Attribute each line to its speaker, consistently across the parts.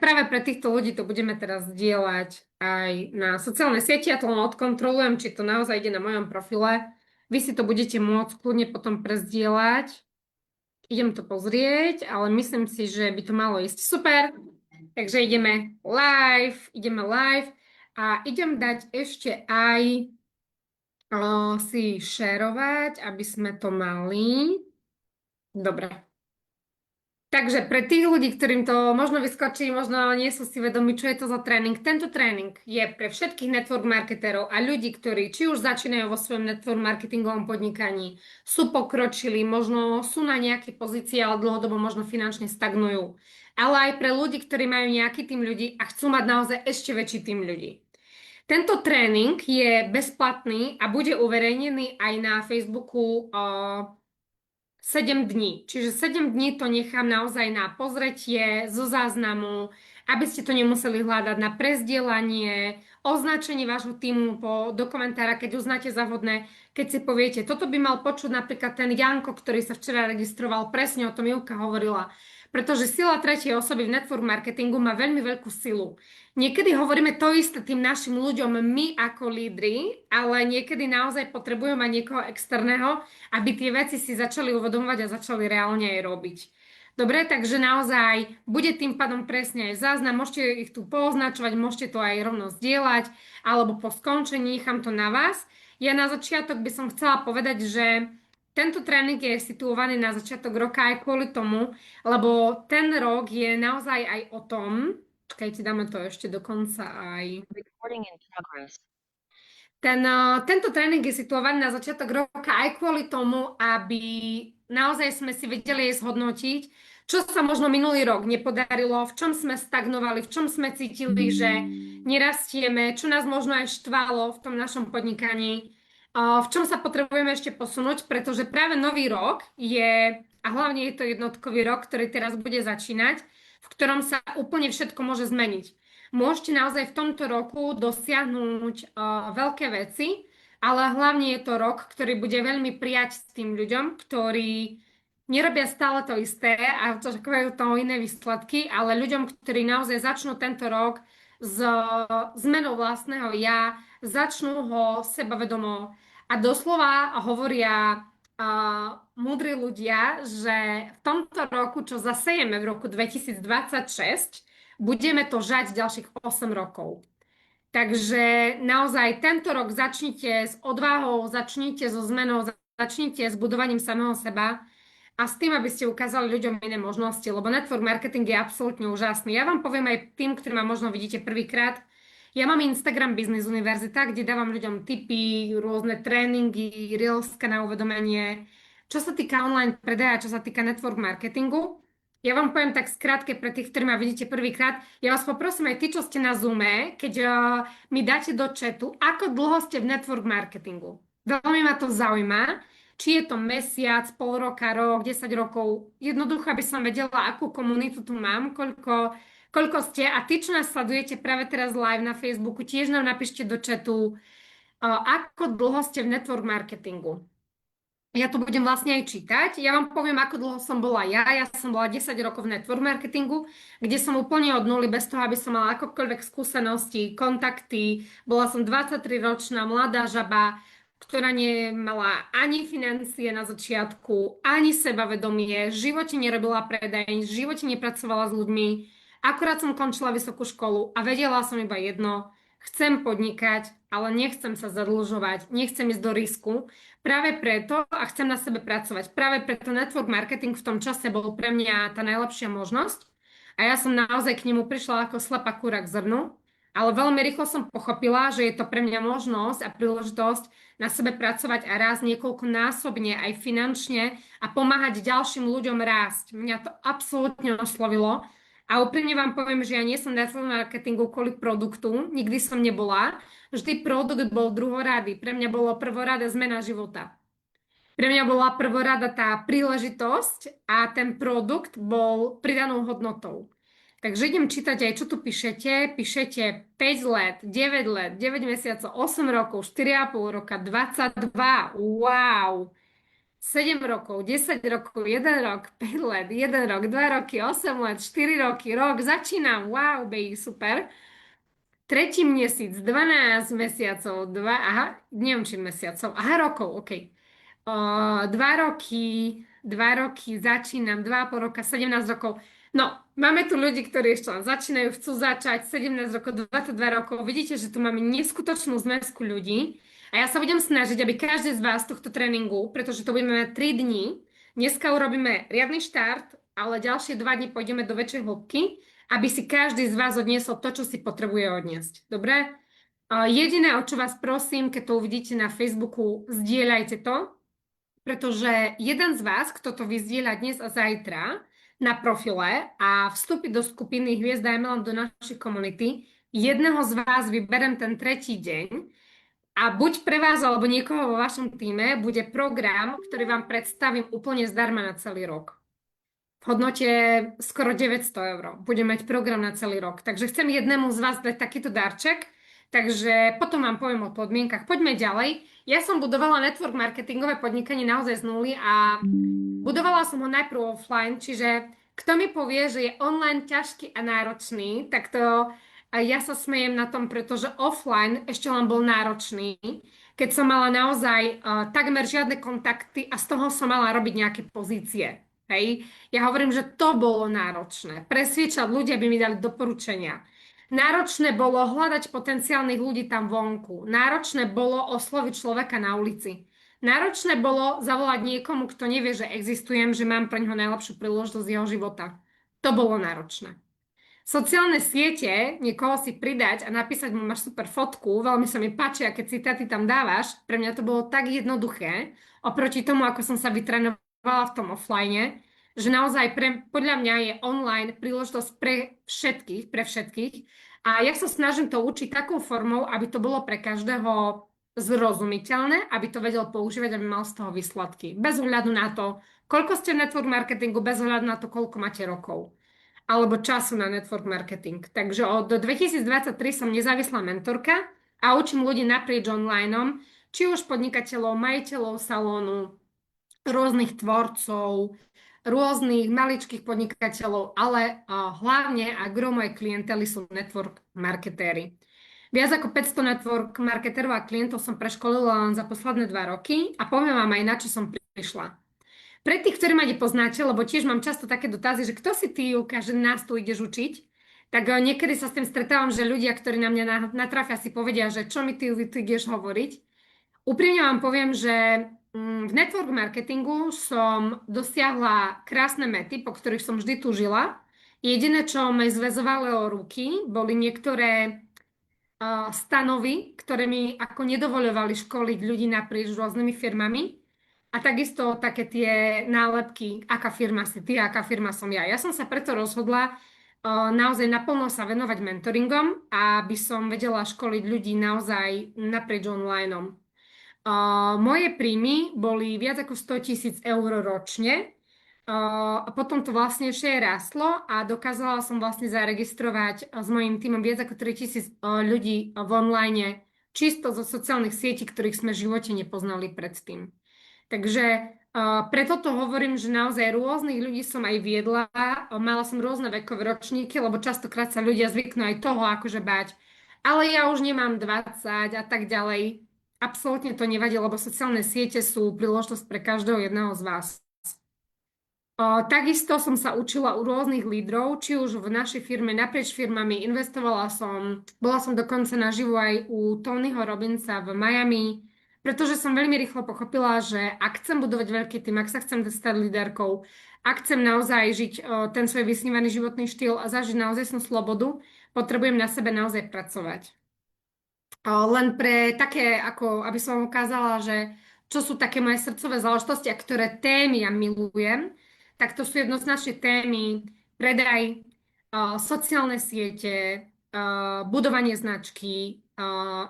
Speaker 1: práve pre týchto ľudí to budeme teraz zdieľať aj na sociálne siete. Ja to len odkontrolujem, či to naozaj ide na mojom profile. Vy si to budete môcť kľudne potom prezdieľať. Idem to pozrieť, ale myslím si, že by to malo ísť super. Takže ideme live a idem dať ešte aj si šerovať, aby sme to mali. Dobre. Takže pre tých ľudí, ktorým to možno vyskočí, možno nie sú si vedomi, čo je to za tréning. Tento tréning je pre všetkých network marketerov a ľudí, ktorí či už začínajú vo svojom network marketingovom podnikaní, sú pokročili, možno sú na nejakej pozícii, ale dlhodobo možno finančne stagnujú. Ale aj pre ľudí, ktorí majú nejaký tým ľudí a chcú mať naozaj ešte väčší tým ľudí. Tento tréning je bezplatný a bude uverejnený aj na Facebooku 7 dní. Čiže 7 dní to nechám naozaj na pozretie zo záznamu, aby ste to nemuseli hľadať na prezdielanie, označenie vášho týmu do komentára, keď uznáte za vhodné, keď si poviete, toto by mal počuť napríklad ten Janko, ktorý sa včera registroval, presne o tom Júka hovorila. Pretože sila tretej osoby v network marketingu má veľmi veľkú silu. Niekedy hovoríme to isté tým našim ľuďom, my ako lídri, ale niekedy naozaj potrebujeme mať niekoho externého, aby tie veci si začali uvedomovať a začali reálne aj robiť. Dobre, takže naozaj bude tým pádom presne aj záznam, môžete ich tu poznačovať, môžete to aj rovno zdieľať, alebo po skončení nechám to na vás. Ja na začiatok by som chcela povedať, že tento tréning je situovaný na začiatok roka aj kvôli tomu, lebo ten rok je naozaj aj o tom, čakajte, dáme to ešte dokonca aj.
Speaker 2: Recording in progress.
Speaker 1: Tento tréning je situovaný na začiatok roka aj kvôli tomu, aby naozaj sme si vedeli zhodnotiť, čo sa možno minulý rok nepodarilo, v čom sme stagnovali, v čom sme cítili, že nerastieme, čo nás možno aj štvalo v tom našom podnikaní, v čom sa potrebujeme ešte posunúť, pretože práve nový rok je, a hlavne je to jednotkový rok, ktorý teraz bude začínať, v ktorom sa úplne všetko môže zmeniť. Môžete naozaj v tomto roku dosiahnuť veľké veci, ale hlavne je to rok, ktorý bude veľmi prijať s tým ľuďom, ktorí nerobia stále to isté a očakávajú to iné výsledky, ale ľuďom, ktorí naozaj začnú tento rok s zmenou vlastného ja, začnú ho sebavedomo a doslova hovoria múdri ľudia, že v tomto roku, čo zasejeme v roku 2026, budeme to žať ďalších 8 rokov. Takže naozaj tento rok začnite s odvahou, začnite so zmenou, začnite s budovaním samého seba a s tým, aby ste ukázali ľuďom iné možnosti, lebo network marketing je absolútne úžasný. Ja vám poviem aj tým, ktorí ma možno vidíte prvýkrát, ja mám Instagram Business Univerzita, kde dávam ľuďom tipy, rôzne tréningy, reelska na uvedomenie, čo sa týka online predaja, čo sa týka network marketingu. Ja vám poviem tak skrátke pre tých, ktorí ma vidíte prvýkrát. Ja vás poprosím aj tí, čo ste na Zoome, keď mi dáte do chatu, ako dlho ste v network marketingu. Veľmi ma to zaujíma, či je to mesiac, pol roka, rok, 10 rokov. Jednoducho, aby som vedela, akú komunitu tu mám, koľko ste. A tí, čo nás sledujete práve teraz live na Facebooku, tiež nám napíšte do chatu, ako dlho ste v network marketingu. Ja to budem vlastne aj čítať. Ja vám poviem, ako dlho som bola ja. Ja som bola 10 rokov v network marketingu, kde som úplne od nuly, bez toho, aby som mala akokoľvek skúsenosti, kontakty. Bola som 23-ročná mladá žaba, ktorá nemala ani financie na začiatku, ani sebavedomie, v živote nerobila predaj, v živote nepracovala s ľuďmi. Akurát som končila vysokú školu a vedela som iba jedno, chcem podnikať, ale nechcem sa zadlžovať, nechcem ísť do risku. Práve preto a chcem na sebe pracovať. Práve preto network marketing v tom čase bol pre mňa tá najlepšia možnosť. A ja som naozaj k nemu prišla ako slepá kúra k zrnu. Ale veľmi rýchlo som pochopila, že je to pre mňa možnosť a príležitosť na sebe pracovať a rásť niekoľkonásobne aj finančne a pomáhať ďalším ľuďom rásť. Mňa to absolútne oslovilo. A úprimne vám poviem, že ja nie som v network marketingu kvôli produktu, nikdy som nebola. Vždy produkt bol druhorady. Pre mňa bolo prvorada zmena života. Pre mňa bola prvorada tá príležitosť a ten produkt bol pridanou hodnotou. Takže idem čítať aj, čo tu píšete. Píšete 5 let, 9 let, 9 mesiacov, 8 rokov, 4,5 roka, 22. Wow! 7 rokov, 10 rokov, 1 rok, 5 let, 1 rok, 2 roky, 8 let, 4 roky, rok, začínam, wow, baby, super. Tretí mesiac, 12 mesiacov, aha, neviem, či mesiacov, aha, rokov, OK. 2 roky, začínam, 2,5 roka, 17 rokov. No, máme tu ľudí, ktorí ešte len začínajú, chcú začať, 17 rokov, 22 rokov. Vidíte, že tu máme neskutočnú zmesku ľudí. A ja sa budem snažiť, aby každý z vás tohto tréningu, pretože to budeme mať 3 dní, dneska urobíme riadny štart, ale ďalšie 2 dní pôjdeme do väčšej hĺbky, aby si každý z vás odniesol to, čo si potrebuje odniesť. Dobre? Jediné, o čo vás prosím, keď to uvidíte na Facebooku, zdieľajte to, pretože jeden z vás, kto to vyzdieľa dnes a zajtra na profile a vstúpi do skupiny Hviezda MLM do našej komunity, jedného z vás vyberem ten tretí deň a buď pre vás alebo niekoho vo vašom týme bude program, ktorý vám predstavím úplne zdarma na celý rok. V hodnote skoro 900 eur. Budem mať program na celý rok. Takže chcem jednému z vás dať takýto darček. Takže potom vám poviem o podmienkach. Poďme ďalej. Ja som budovala network marketingové podnikanie naozaj z nuly a budovala som ho najprv offline, čiže kto mi povie, že je online ťažký a náročný, tak to ja sa smejem na tom, pretože offline ešte len bol náročný, keď som mala naozaj takmer žiadne kontakty a z toho som mala robiť nejaké pozície. Hej. Ja hovorím, že to bolo náročné. Presviečať ľudia, aby mi dali doporučenia. Náročné bolo hľadať potenciálnych ľudí tam vonku. Náročné bolo osloviť človeka na ulici. Náročné bolo zavolať niekomu, kto nevie, že existujem, že mám pre ňoho najlepšiu príležitosť jeho života. To bolo náročné. Sociálne siete, niekoho si pridať a napísať mu, máš super fotku, veľmi sa mi páči, aké citáty tam dávaš, pre mňa to bolo tak jednoduché, oproti tomu, ako som sa vytrénovala v tom offline, že naozaj podľa mňa je online príležitosť pre všetkých. A ja sa snažím to učiť takou formou, aby to bolo pre každého zrozumiteľné, aby to vedel používať, aby mal z toho výsledky. Bez ohľadu na to, koľko ste v network marketingu, bez ohľadu na to, koľko máte rokov alebo času na network marketing. Takže od 2023 som nezávislá mentorka a učím ľudí naprieč onlineom, či už podnikateľov, majiteľov salónu, rôznych tvorcov, rôznych maličkých podnikateľov, ale hlavne a gro mojej klientely sú network marketéri. Viac ako 500 network marketerov a klientov som preškolila len za posledné 2 roky a poviem vám aj, na čo som prišla. Pre tých, ktorí ma nepoznáte, lebo tiež mám často také dotazy, že kto si ty, Juka, že nás tu ideš učiť, tak niekedy sa s tým stretávam, že ľudia, ktorí na mňa natrafia, si povedia, že čo mi ty ideš hovoriť. Úprimne vám poviem, že v network marketingu som dosiahla krásne mety, po ktorých som vždy túžila. Jediné, čo ma zväzovalo ruky, boli niektoré stanovy, ktoré mi ako nedovoľovali školiť ľudí naprieč rôznymi firmami. A takisto také tie nálepky, aká firma si ty, aká firma som ja. Ja som sa preto rozhodla naozaj naplno sa venovať mentoringom, aby som vedela školiť ľudí naozaj naprieč onlineom. Moje príjmy boli viac ako 100 000 eur ročne. A potom to vlastne ešte rástlo a dokázala som vlastne zaregistrovať s mojím týmom viac ako 3000 ľudí v online, čisto zo sociálnych sietí, ktorých sme v živote nepoznali predtým. Takže preto to hovorím, že naozaj rôznych ľudí som aj viedla, mala som rôzne vekové ročníky, lebo častokrát sa ľudia zvyknú aj toho akože bať, ale ja už nemám 20 a tak ďalej. Absolútne to nevadí, lebo sociálne siete sú príležitosť pre každého jedného z vás. Takisto som sa učila u rôznych lídrov, či už v našej firme, naprieč firmami, bola som dokonca naživo aj u Tonyho Robbinsa v Miami, pretože som veľmi rýchlo pochopila, že ak chcem budovať veľký tým, ak sa chcem stať líderkou, ak chcem naozaj žiť ten svoj vysnívaný životný štýl a zažiť naozaj slobodu, potrebujem na sebe naozaj pracovať. Len pre také, ako aby som vám ukázala, že čo sú také moje srdcové záležitosti a ktoré témy ja milujem, tak to sú jednoznačne témy predaj, sociálne siete, budovanie značky,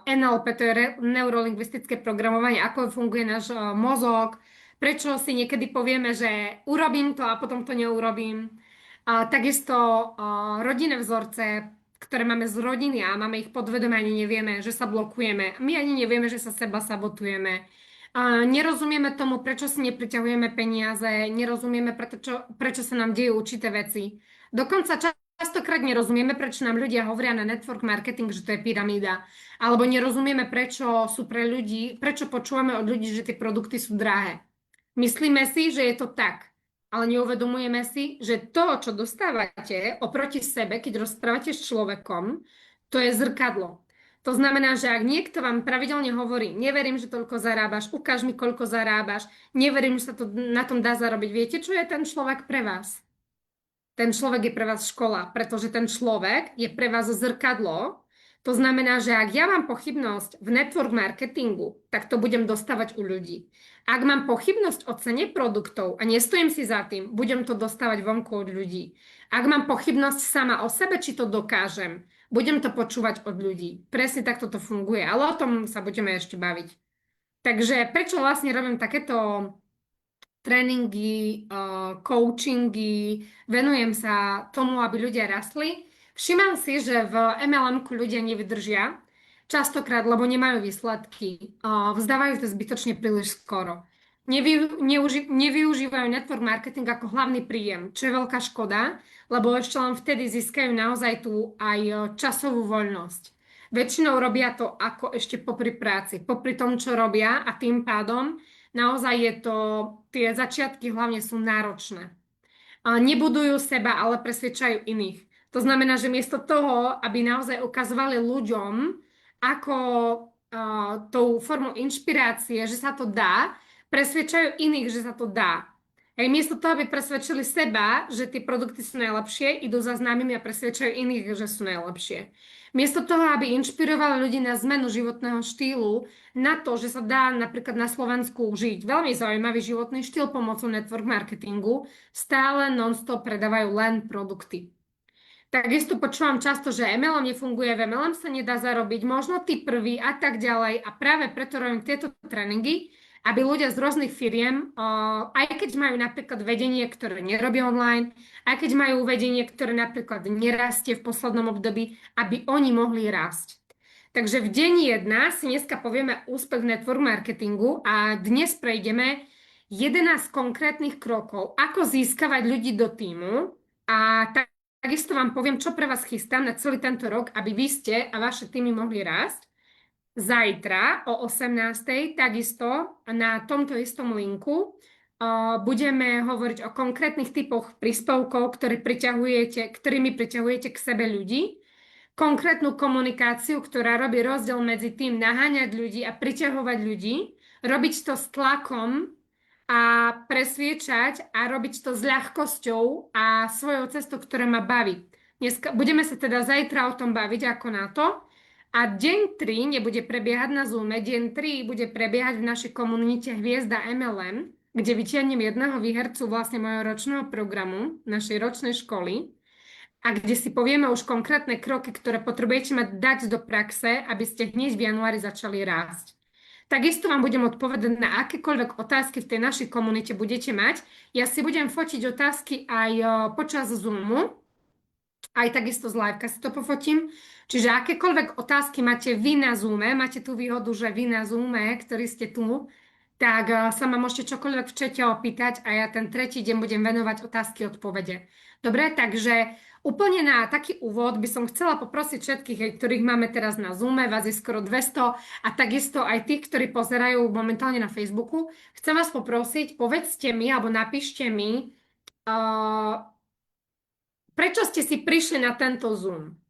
Speaker 1: NLP, to je neurolingvistické programovanie, ako funguje náš mozog, prečo si niekedy povieme, že urobím to a potom to neurobím. Takisto rodinné vzorce, ktoré máme z rodiny a máme ich podvedome, ani nevieme, že sa blokujeme. My ani nevieme, že sa seba sabotujeme. A nerozumieme tomu, prečo si nepriťahujeme peniaze, nerozumieme, prečo sa nám dejú určité veci. Dokonca častokrát nerozumieme, prečo nám ľudia hovoria na network marketing, že to je pyramída. Alebo nerozumieme, prečo sú pre ľudí, prečo počúvame od ľudí, že tie produkty sú drahé. Myslíme si, že je to tak, ale neuvedomujeme si, že to, čo dostávate oproti sebe, keď rozprávate s človekom, to je zrkadlo. To znamená, že ak niekto vám pravidelne hovorí, neverím, že toľko zarábaš, ukáž mi, koľko zarábaš, neverím, že sa to na tom dá zarobiť, viete, čo je ten človek pre vás? Ten človek je pre vás škola, pretože ten človek je pre vás zrkadlo. To znamená, že ak ja mám pochybnosť v network marketingu, tak to budem dostávať u ľudí. Ak mám pochybnosť o cene produktov a nestojím si za tým, budem to dostávať vonku od ľudí. Ak mám pochybnosť sama o sebe, či to dokážem, budem to počúvať od ľudí. Presne takto to funguje, ale o tom sa budeme ešte baviť. Takže prečo vlastne robím takéto tréningy, coachingy, venujem sa tomu, aby ľudia rastli. Všímam si, že v MLM-ku ľudia nevydržia častokrát, lebo nemajú výsledky. Vzdávajú to zbytočne príliš skoro. Nevyužívajú network marketing ako hlavný príjem, čo je veľká škoda, lebo ešte len vtedy získajú naozaj tú aj časovú voľnosť. Väčšinou robia to ako ešte popri práci, popri tom, čo robia a tým pádom naozaj je to, tie začiatky hlavne sú náročné. Nebudujú seba, ale presvedčajú iných. To znamená, že miesto toho, aby naozaj ukazovali ľuďom, ako tou formou inšpirácie, že sa to dá, presvedčajú iných, že sa to dá. Aj miesto toho, aby presvedčili seba, že tie produkty sú najlepšie, idú za známymi a presvedčajú iných, že sú najlepšie. Miesto toho, aby inšpirovali ľudí na zmenu životného štýlu, na to, že sa dá napríklad na Slovensku žiť veľmi zaujímavý životný štýl pomocou network marketingu, stále non-stop predávajú len produkty. Takisto počúvam často, že MLM nefunguje, v MLM sa nedá zarobiť, možno tí prví a tak ďalej. A práve preto robím tieto tréningy, aby ľudia z rôznych firiem, aj keď majú napríklad vedenie, ktoré nerobí online, aj keď majú vedenie, ktoré napríklad nerastie v poslednom období, aby oni mohli rásť. Takže v deň 1 si dneska povieme úspech network marketingu a dnes prejdeme 11 konkrétnych krokov, ako získavať ľudí do tímu a takisto vám poviem, čo pre vás chystám na celý tento rok, aby vy ste a vaše týmy mohli rásť. Zajtra o 18:00 takisto na tomto istom linku budeme hovoriť o konkrétnych typoch príspevkov, ktorými priťahujete k sebe ľudí. Konkrétnu komunikáciu, ktorá robí rozdiel medzi tým naháňať ľudí a priťahovať ľudí, robiť to s tlakom a presviečať a robiť to s ľahkosťou a svojou cestou, ktorá ma baví. Budeme sa teda zajtra o tom baviť, ako na to. A deň 3 nebude prebiehať na Zoome, deň 3 bude prebiehať v našej komunite Hviezda MLM, kde vytiahnem jedného výhercu vlastne mojho ročného programu, našej ročnej školy, a kde si povieme už konkrétne kroky, ktoré potrebujete mať dať do praxe, aby ste hneď v januári začali rásť. Takisto vám budem odpovedať na akékoľvek otázky v tej našej komunite budete mať. Ja si budem fotiť otázky aj počas Zoomu, aj takisto z liveka si to pofotím. Čiže akékoľvek otázky máte vy na Zoome, máte tú výhodu, že vy na Zoome, ktorí ste tu, tak sa ma môžete čokoľvek v čete opýtať a ja ten tretí deň budem venovať otázky odpovede. Dobre, takže úplne na taký úvod by som chcela poprosiť všetkých, ktorých máme teraz na Zoome, vás je skoro 200 a takisto aj tých, ktorí pozerajú momentálne na Facebooku. Chcem vás poprosiť, povedzte mi alebo napíšte mi, prečo ste si prišli na tento Zoom.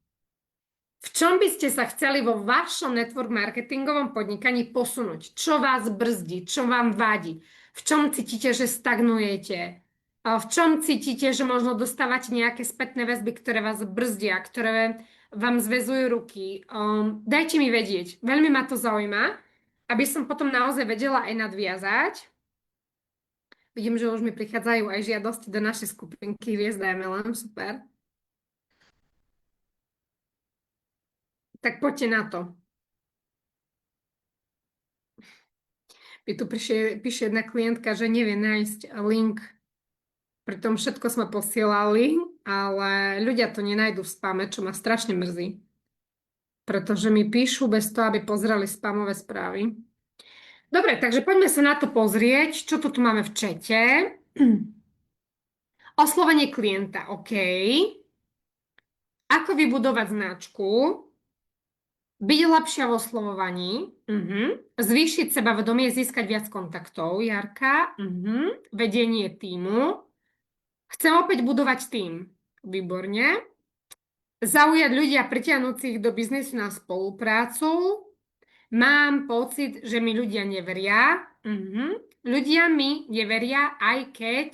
Speaker 1: V čom by ste sa chceli vo vašom network marketingovom podnikaní posunúť? Čo vás brzdí? Čo vám vadí? V čom cítite, že stagnujete? V čom cítite, že možno dostávate nejaké spätné väzby, ktoré vás brzdia, ktoré vám zväzujú ruky? Dajte mi vedieť. Veľmi ma to zaujíma, aby som potom naozaj vedela aj nadviazať. Vidím, že už mi prichádzajú aj žiadosti do našej skupinky Hviezda MLM. Super. Tak poďte na to. Mi tu píše jedna klientka, že nevie nájsť link. Pritom všetko sme posielali, ale ľudia to nenajdu v spame, čo ma strašne mrzí. Pretože mi píšu bez toho, aby pozreli spamové správy. Dobre, takže poďme sa na to pozrieť, čo to tu máme v čete. Oslovenie klienta, OK. Ako vybudovať značku? Byť lepšia v oslovovaní. Zvýšiť sebavedomie, získať viac kontaktov, Jarka. Vedenie tímu. Chcem opäť budovať tím. Výborne. Zaujať ľudí a pritiahnuť si ich do biznisu na spoluprácu. Mám pocit, že mi ľudia neveria. Ľudia mi neveria, aj keď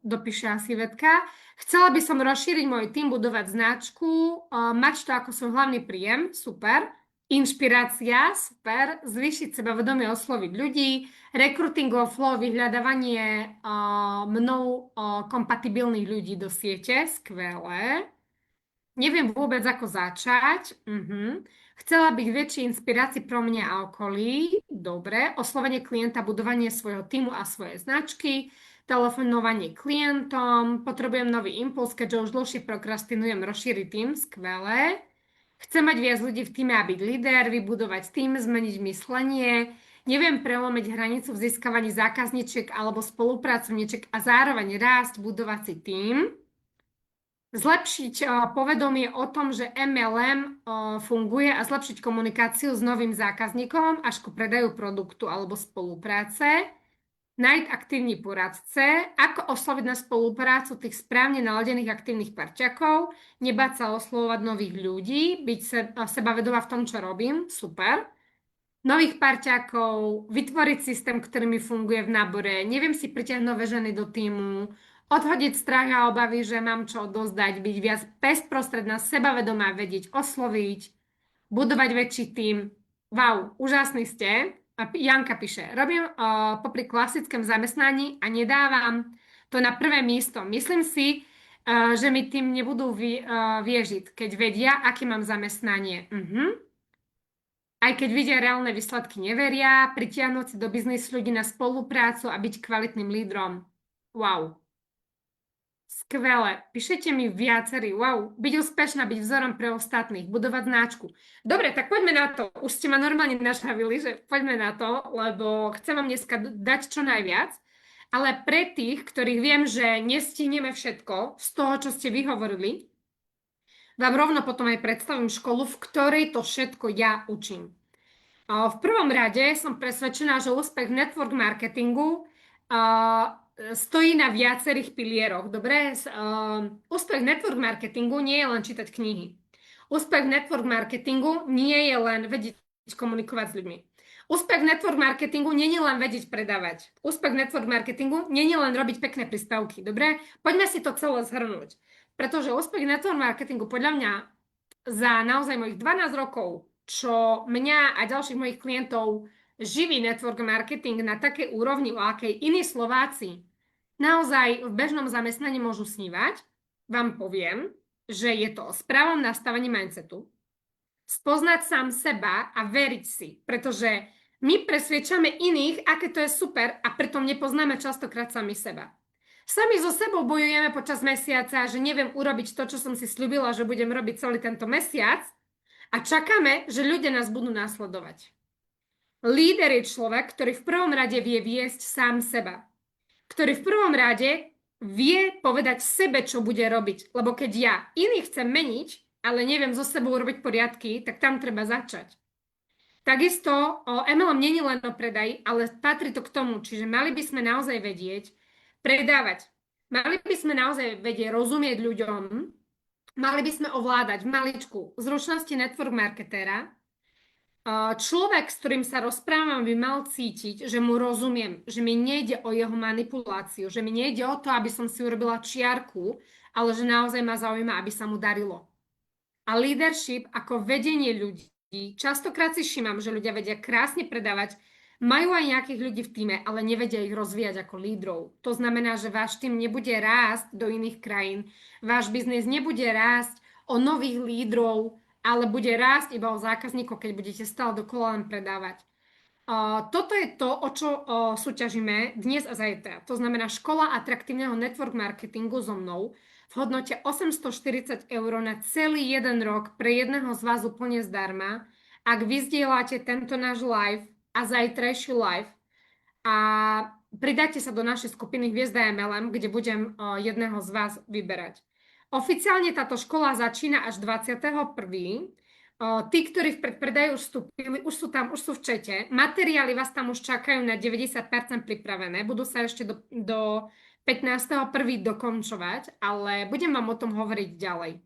Speaker 1: dopíše asi vedka. Chcela by som rozšíriť môj tým, budovať značku, mať to ako svoj hlavný príjem, super. Inšpirácia, super. Zvýšiť sebavedomie, osloviť ľudí. Recruiting flow, vyhľadávanie mnou kompatibilných ľudí do siete, skvelé. Neviem vôbec, ako začať. Chcela byť väčšej inšpirácii pro mňa a okolí. Dobre. Oslovenie klienta, budovanie svojho týmu a svojej značky. Telefonovanie klientom. Potrebujem nový impuls, keďže už dlhšie prokrastinujem, rozšíriť tým. Skvelé. Chcem mať viac ľudí v týme a byť líder, vybudovať tým, zmeniť myslenie. Neviem prelomiť hranicu v získavaní zákazníčiek alebo spolupracovníčiek a zároveň rásť, budovať si tým. Zlepšiť povedomie o tom, že MLM funguje a zlepšiť komunikáciu s novým zákazníkom až ku predaju produktu alebo spolupráce. Nájsť aktívni poradce, ako osloviť na spoluprácu tých správne naladených aktívnych parťakov, nebáť sa oslovovať nových ľudí, byť sebavedomá v tom, čo robím, super. Nových parťakov, vytvoriť systém, ktorý mi funguje v nábore, neviem si pritiahnuť nové ženy do týmu, odhodiť strach a obavy, že mám čo odozdať, byť viac bezprostredná, sebavedomá, vedieť osloviť, budovať väčší tím. Wow, úžasný ste. A Janka píše, robím popri klasickom zamestnaní a nedávam to na prvé miesto. Myslím si, že mi tým nebudú viežiť, keď vedia, aké mám zamestnanie. Aj keď vidia reálne výsledky, neveria, pritiahnuť si do biznisu ľudí na spoluprácu a byť kvalitným lídrom. Wow. Skvelé. Píšete mi viacerí. Wow. Byť úspešná, byť vzorom pre ostatných, budovať značku. Dobre, tak poďme na to. Už ste ma normálne našavili, že poďme na to, lebo chcem vám dneska dať čo najviac. Ale pre tých, ktorých viem, že nestihneme všetko z toho, čo ste vyhovorili, vám rovno potom aj predstavím školu, v ktorej to všetko ja učím. V prvom rade som presvedčená, že úspech v network marketingu stojí na viacerých pilieroch. Dobre? Úspech network marketingu nie je len čítať knihy. Úspech network marketingu nie je len vedieť komunikovať s ľuďmi. Úspech network marketingu nie je len vedieť predávať. Úspech network marketingu nie je len robiť pekné príspevky. Dobre? Poďme si to celé zhrnúť. Pretože úspech network marketingu podľa mňa za naozaj mojich 12 rokov, čo mňa a ďalších mojich klientov živí network marketing na takej úrovni, o akej iní Slováci naozaj v bežnom zamestnaní môžu snívať, vám poviem, že je to o správnom nastavení mindsetu, spoznať sám seba a veriť si, pretože my presviečame iných, aké to je super a pritom nepoznáme častokrát sami seba. Sami so sebou bojujeme počas mesiaca, že neviem urobiť to, čo som si sľúbila, že budem robiť celý tento mesiac a čakáme, že ľudia nás budú následovať. Líder je človek, ktorý v prvom rade vie viesť sám seba. Ktorý v prvom rade vie povedať sebe, čo bude robiť. Lebo keď ja iných chcem meniť, ale neviem so sebou robiť poriadky, tak tam treba začať. Takisto MLM nie je len o predaji, ale patrí to k tomu. Čiže mali by sme naozaj vedieť predávať. Mali by sme naozaj vedieť rozumieť ľuďom. Mali by sme ovládať v maličku zručnosti network marketéra. Človek, s ktorým sa rozprávam, by mal cítiť, že mu rozumiem, že mi nejde o jeho manipuláciu, že mi nejde o to, aby som si urobila čiarku, ale že naozaj ma zaujíma, aby sa mu darilo. A leadership ako vedenie ľudí. Častokrát si všímam, že ľudia vedia krásne predávať, majú aj nejakých ľudí v tíme, ale nevedia ich rozvíjať ako lídrov. To znamená, že váš tým nebude rásť do iných krajín, váš biznis nebude rásť o nových lídrov, ale bude rásť iba o zákazníkov, keď budete stále dokola len predávať. Toto je to, o čo súťažíme dnes a zajtra. To znamená škola atraktívneho network marketingu so mnou v hodnote 840 € na celý jeden rok pre jedného z vás úplne zdarma ak vy zdieľate tento náš live a zajtrajší live a pridáte sa do našej skupiny Hviezda MLM, kde budem jedného z vás vyberať. Oficiálne táto škola začína až 21. Tí, ktorí v predpredaji už vstúpili, už sú tam, už sú v čete. Materiály vás tam už čakajú na 90% pripravené. Budú sa ešte do 15.1. dokončovať, ale budem vám o tom hovoriť ďalej.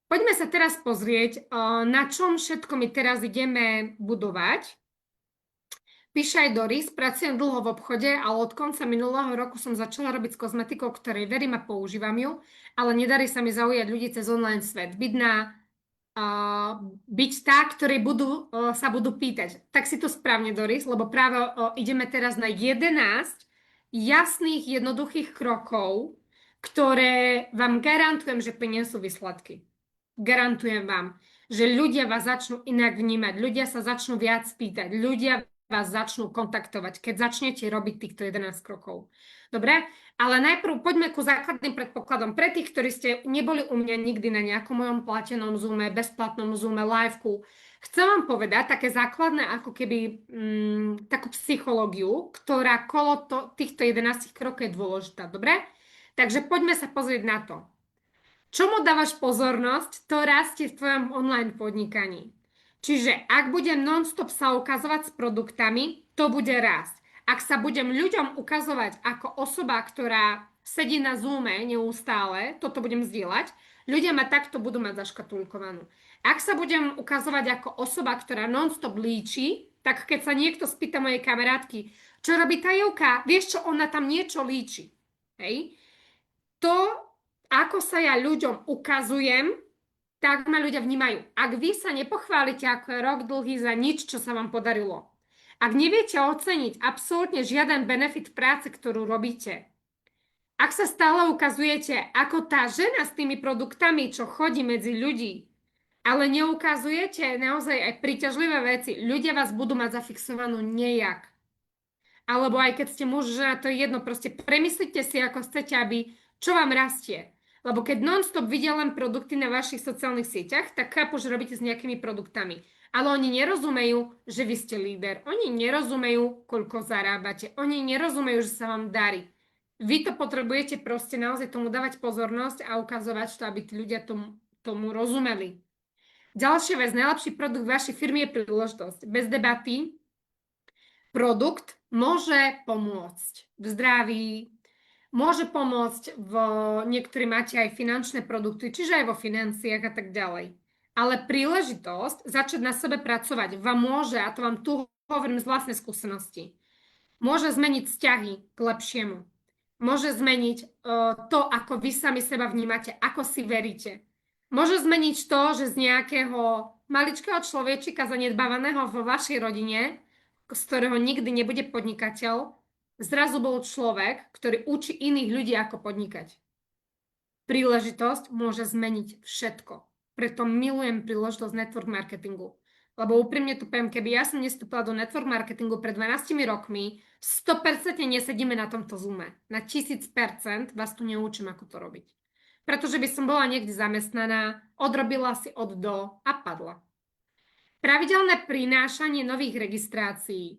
Speaker 1: Poďme sa teraz pozrieť, na čom všetko my teraz ideme budovať. Píše aj Doris, pracujem dlho v obchode, ale od konca minulého roku som začala robiť s kozmetikou, ktorej verím a používam ju, ale nedarí sa mi zaujať ľudí cez online svet. Byť tá, ktorí sa budú pýtať. Tak si to správne, Doris, lebo práve ideme teraz na 11 jasných, jednoduchých krokov, ktoré vám garantujem, že prinesú výsledky. Garantujem vám, že ľudia vás začnú inak vnímať, ľudia sa začnú viac pýtať, ľudia vás začnú kontaktovať, keď začnete robiť týchto 11 krokov. Dobre? Ale najprv poďme ku základným predpokladom. Pre tých, ktorí ste neboli u mňa nikdy na nejakom mojom platenom Zoome, bezplatnom Zoome, liveku, chcem vám povedať také základné, ako keby takú psychológiu, ktorá týchto 11 krokov je dôležitá. Dobre? Takže poďme sa pozrieť na to. Čomu dávaš pozornosť, to rastie v tvojom online podnikaní. Čiže ak budem non-stop sa ukazovať s produktami, to bude rásť. Ak sa budem ľuďom ukazovať ako osoba, ktorá sedí na Zoome neustále, toto budem zdieľať, ľudia ma takto budú mať zaškatulkovanú. Ak sa budem ukazovať ako osoba, ktorá non-stop líči, tak keď sa niekto spýta mojej kamarátky, čo robí tá Jovka, vieš čo, ona tam niečo líči. Hej? To, ako sa ja ľuďom ukazujem, tak ma ľudia vnímajú. Ak vy sa nepochválite, ako je rok dlhý za nič, čo sa vám podarilo, ak neviete oceniť absolútne žiaden benefit práce, ktorú robíte, ak sa stále ukazujete ako tá žena s tými produktami, čo chodí medzi ľudí, ale neukazujete naozaj aj príťažlivé veci, ľudia vás budú mať zafixovanú nejak. Alebo aj keď ste muž, žena, to je jedno, proste premyslite si, ako chcete, čo vám rastie. Lebo keď non-stop vidia len produkty na vašich sociálnych sieťach, tak chápu, že robíte s nejakými produktami. Ale oni nerozumejú, že vy ste líder. Oni nerozumejú, koľko zarábate. Oni nerozumejú, že sa vám darí. Vy to potrebujete proste naozaj tomu dávať pozornosť a ukazovať to, aby tí ľudia tomu rozumeli. Ďalšia vec, najlepší produkt vašej firmy je príležitosť. Bez debaty produkt môže pomôcť v zdraví, môže pomôcť niektorí máte aj finančné produkty, čiže aj vo financiách a tak ďalej. Ale príležitosť začať na sebe pracovať vám môže, a to vám tu hovorím z vlastnej skúsenosti, môže zmeniť vzťahy k lepšiemu. Môže zmeniť to, ako vy sami seba vnímate, ako si veríte. Môže zmeniť to, že z nejakého maličkého človečika zanedbávaného vo vašej rodine, z ktorého nikdy nebude podnikateľ, zrazu bol človek, ktorý učí iných ľudí, ako podnikať. Príležitosť môže zmeniť všetko. Preto milujem príležitosť network marketingu. Lebo úprimne tu poviem, keby ja som nestúpila do network marketingu pred 12 rokmi, 100% nesedíme na tomto Zoome. Na 1000% vás tu neučím, ako to robiť. Pretože by som bola niekde zamestnaná, odrobila si od do a padla. Pravidelné prinášanie nových registrácií.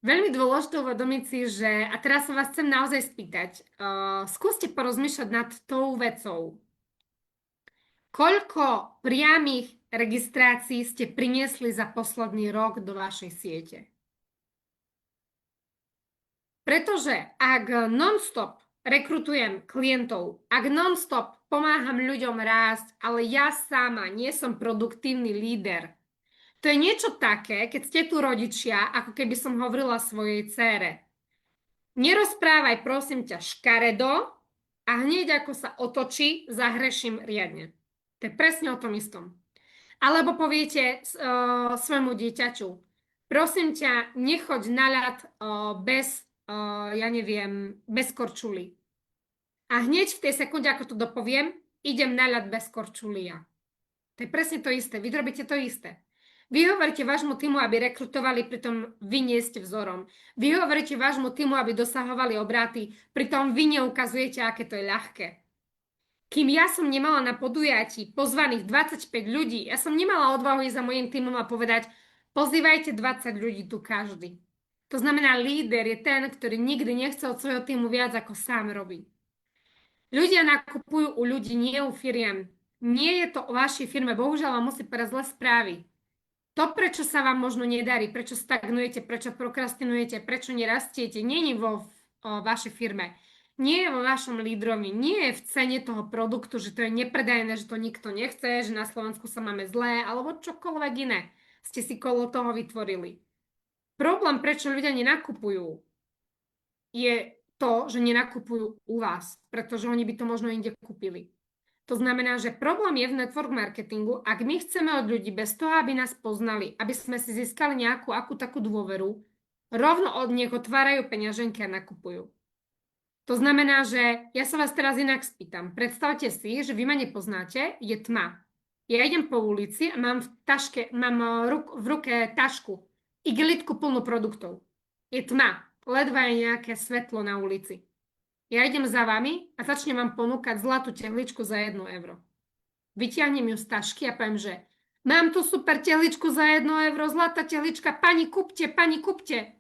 Speaker 1: Veľmi dôležité uvedomiť si, že, a teraz sa vás chcem naozaj spýtať, skúste porozmýšľať nad tou vecou. Koľko priamých registrácií ste priniesli za posledný rok do vašej siete? Pretože ak non-stop rekrutujem klientov, ak non-stop pomáham ľuďom rásť, ale ja sama nie som produktívny líder, to je niečo také, keď ste tu rodičia, ako keby som hovorila svojej dcére. Nerozprávaj, prosím ťa, škaredo a hneď ako sa otočí, zahreším riadne. To je presne o tom istom. Alebo poviete svojmu dieťaťu, prosím ťa, nechoď na ľad bez korčuly. A hneď v tej sekunde, ako to dopoviem, idem na ľad bez korčulia. To je presne to isté. Vy robíte to isté. Vy hovoríte vášmu týmu, aby rekrutovali, pritom vy nie ste vzorom. Vy hovoríte vášmu týmu, aby dosahovali obráty, pritom vy neukazujete, aké to je ľahké. Kým ja som nemala na podujatí pozvaných 25 ľudí, ja som nemala odvahu ísť za mojím týmom a povedať, pozývajte 20 ľudí tu každý. To znamená, líder je ten, ktorý nikdy nechce od svojho týmu viac, ako sám robí. Ľudia nakupujú u ľudí, nie u firiem. Nie je to o vašej firme. Bohužiaľ vám musí povedať zlé správy. To, prečo sa vám možno nedarí, prečo stagnujete, prečo prokrastinujete, prečo nerastiete, nie je o vašej firme. Nie je vo vašom lídrovi, nie je v cene toho produktu, že to je nepredajné, že to nikto nechce, že na Slovensku sa máme zlé, alebo čokoľvek iné ste si kolo toho vytvorili. Problém, prečo ľudia nenakupujú, je to, že nenakupujú u vás, pretože oni by to možno inde kúpili. To znamená, že problém je v network marketingu, ak my chceme od ľudí bez toho, aby nás poznali, aby sme si získali nejakú akú takú dôveru, rovno od nich otvárajú peňaženky a nakupujú. To znamená, že ja sa vás teraz inak spýtam. Predstavte si, že vy ma nepoznáte, je tma. Ja idem po ulici a mám v ruke tašku, igelitku plnú produktov. Je tma, ledva je nejaké svetlo na ulici. Ja idem za vami a začnem vám ponúkať zlatú tehličku za 1 euro. Vyťahnem ju z tašky a poviem, že mám tu super tehličku za 1 euro, zlatá tehlička, pani kupte, pani kupte.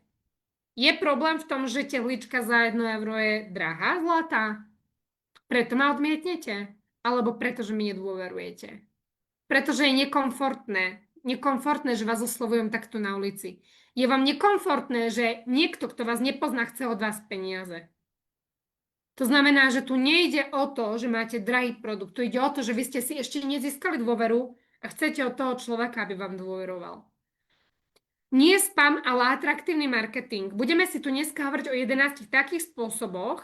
Speaker 1: Je problém v tom, že tehlička za 1 euro je drahá, zlatá? Preto ma odmietnete? Alebo preto, že mi nedôverujete? Pretože je nekomfortné, že vás oslovujem takto na ulici. Je vám nekomfortné, že niekto, kto vás nepozná, chce od vás peniaze. To znamená, že tu nejde o to, že máte drahý produkt. Tu ide o to, že vy ste si ešte nezískali dôveru a chcete od toho človeka, aby vám dôveroval. Nie spam, ale atraktívny marketing. Budeme si tu dneska hovoriť o 11 takých spôsoboch,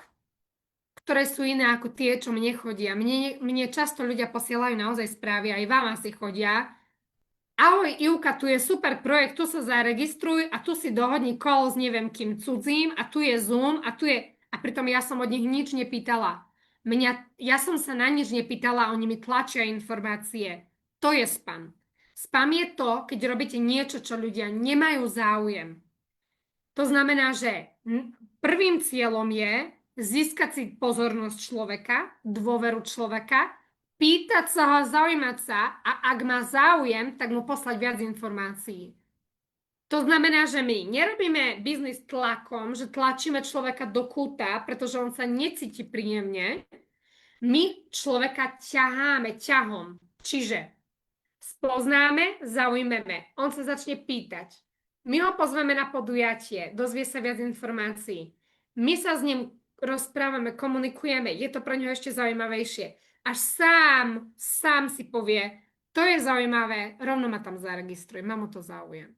Speaker 1: ktoré sú iné ako tie, čo mne chodia. Mne často ľudia posielajú naozaj správy, aj vám asi chodia. Ahoj Ivka, tu je super projekt, tu sa zaregistruj a tu si dohodni call s neviem kým cudzím a tu je Zoom a tu je... A pritom ja som od nich nič nepýtala. Ja som sa na nič nepýtala, oni mi tlačia informácie. To je spam. Spam je to, keď robíte niečo, čo ľudia nemajú záujem. To znamená, že prvým cieľom je získať si pozornosť človeka, dôveru človeka, pýtať sa ho, zaujímať sa a ak má záujem, tak mu poslať viac informácií. To znamená, že my nerobíme biznis tlakom, že tlačíme človeka do kúta, pretože on sa necíti príjemne. My človeka ťaháme ťahom. Čiže spoznáme, zaujmeme. On sa začne pýtať. My ho pozveme na podujatie, dozvie sa viac informácií. My sa s ním rozprávame, komunikujeme, je to pre ňo ešte zaujímavejšie. Až sám si povie, to je zaujímavé, rovno ma tam zaregistruje, mám o to záujem.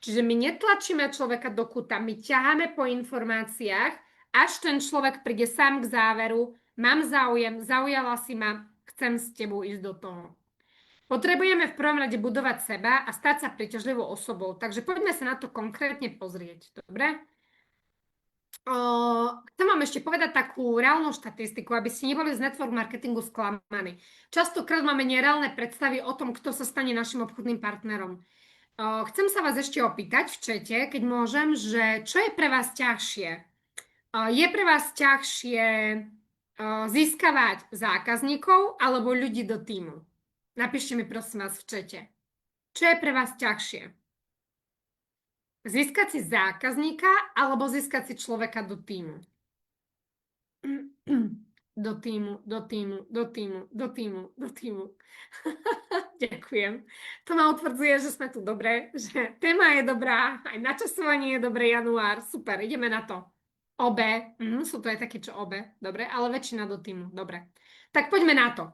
Speaker 1: Čiže my netlačíme človeka do kúta, my ťaháme po informáciách, až ten človek príde sám k záveru, mám záujem, zaujala si ma, chcem s tebou ísť do toho. Potrebujeme v prvom rade budovať seba a stať sa príťažlivou osobou, takže poďme sa na to konkrétne pozrieť, dobre? Chcem vám ešte povedať takú reálnu štatistiku, aby ste neboli z network marketingu sklamaní. Častokrát máme nereálne predstavy o tom, kto sa stane našim obchodným partnerom. Chcem sa vás ešte opýtať v čete, keď môžem, že čo je pre vás ťažšie? Je pre vás ťažšie získavať zákazníkov alebo ľudí do týmu? Napíšte mi prosím vás v čete. Čo je pre vás ťažšie? Získať si zákazníka alebo získať si človeka do týmu? Do týmu. Ďakujem. To ma utvrdzuje, že sme tu dobre, že téma je dobrá, aj načasovanie je dobré, január, super, ideme na to. Obe, sú to aj také, čo obe, dobre, ale väčšina do týmu, dobre. Tak poďme na to.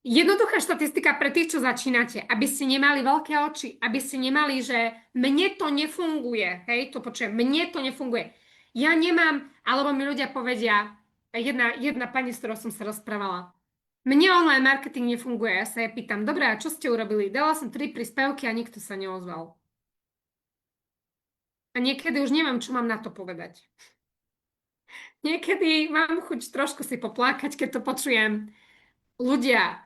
Speaker 1: Jednoduchá štatistika pre tých, čo začínate, aby ste nemali veľké oči, aby ste nemali, že mne to nefunguje, hej, to počujem, mne to nefunguje. Ja nemám, alebo mi ľudia povedia, jedna pani, s ktorou som sa rozprávala, mne online marketing nefunguje, ja sa jej pýtam, dobre, a čo ste urobili? Dala som 3 príspevky a nikto sa neozval. A niekedy už neviem, čo mám na to povedať. Niekedy mám chuť trošku si poplákať, keď to počujem. Ľudia,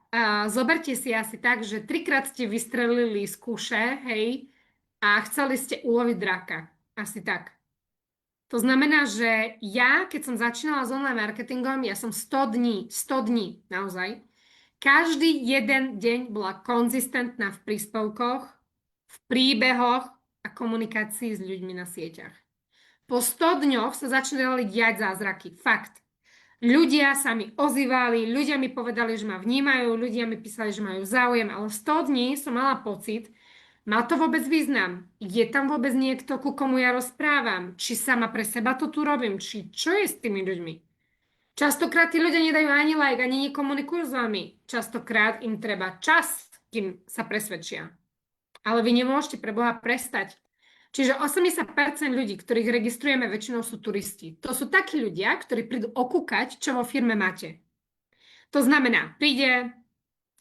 Speaker 1: zoberte si asi tak, že 3-krát ste vystrelili z kuše, hej, a chceli ste uloviť draka. Asi tak. To znamená, že ja, keď som začínala s online marketingom, ja som 100 dní, naozaj, každý jeden deň bola konzistentná v príspevkoch, v príbehoch a komunikácii s ľuďmi na sieťach. Po 100 dňoch sa začali diať zázraky. Fakt. Ľudia sa mi ozývali, ľudia mi povedali, že ma vnímajú, ľudia mi písali, že majú záujem, ale 100 dní som mala pocit, má to vôbec význam? Je tam vôbec niekto, ku komu ja rozprávam? Či sama pre seba to tu robím? Či čo je s tými ľuďmi? Častokrát tí ľudia nedajú ani like, ani nekomunikujú s vami. Častokrát im treba čas, kým sa presvedčia. Ale vy nemôžete pre Boha prestať. Čiže 80% ľudí, ktorých registrujeme, väčšinou sú turisti. To sú takí ľudia, ktorí prídu okúkať, čo vo firme máte. To znamená, príde,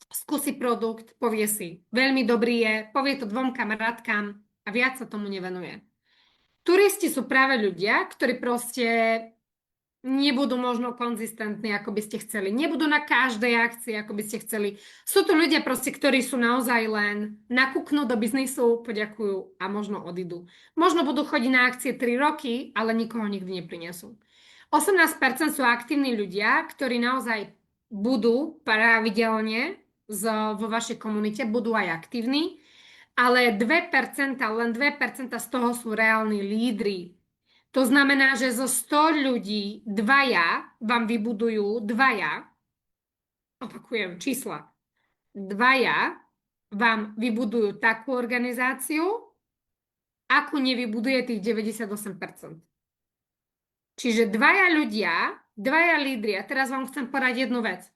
Speaker 1: skúsi produkt, povie si, veľmi dobrý je, povie to 2 kamarátkam a viac sa tomu nevenuje. Turisti sú práve ľudia, ktorí proste nebudú možno konzistentní, ako by ste chceli. Nebudú na každej akcii, ako by ste chceli. Sú to ľudia proste, ktorí sú naozaj len nakúknú do biznisu, poďakujú a možno odídu. Možno budú chodiť na akcie 3 roky, ale nikoho nikdy neprinesú. 18% sú aktívni ľudia, ktorí naozaj budú pravidelne vo vašej komunite, budú aj aktívni, ale 2%, len 2% z toho sú reálni lídri. To znamená, že zo 100 ľudí dvaja vám vybudujú, opakujem čísla, dvaja vám vybudujú takú organizáciu, akú nevybuduje tých 98%. Čiže dvaja lídri, a teraz vám chcem povedať jednu vec.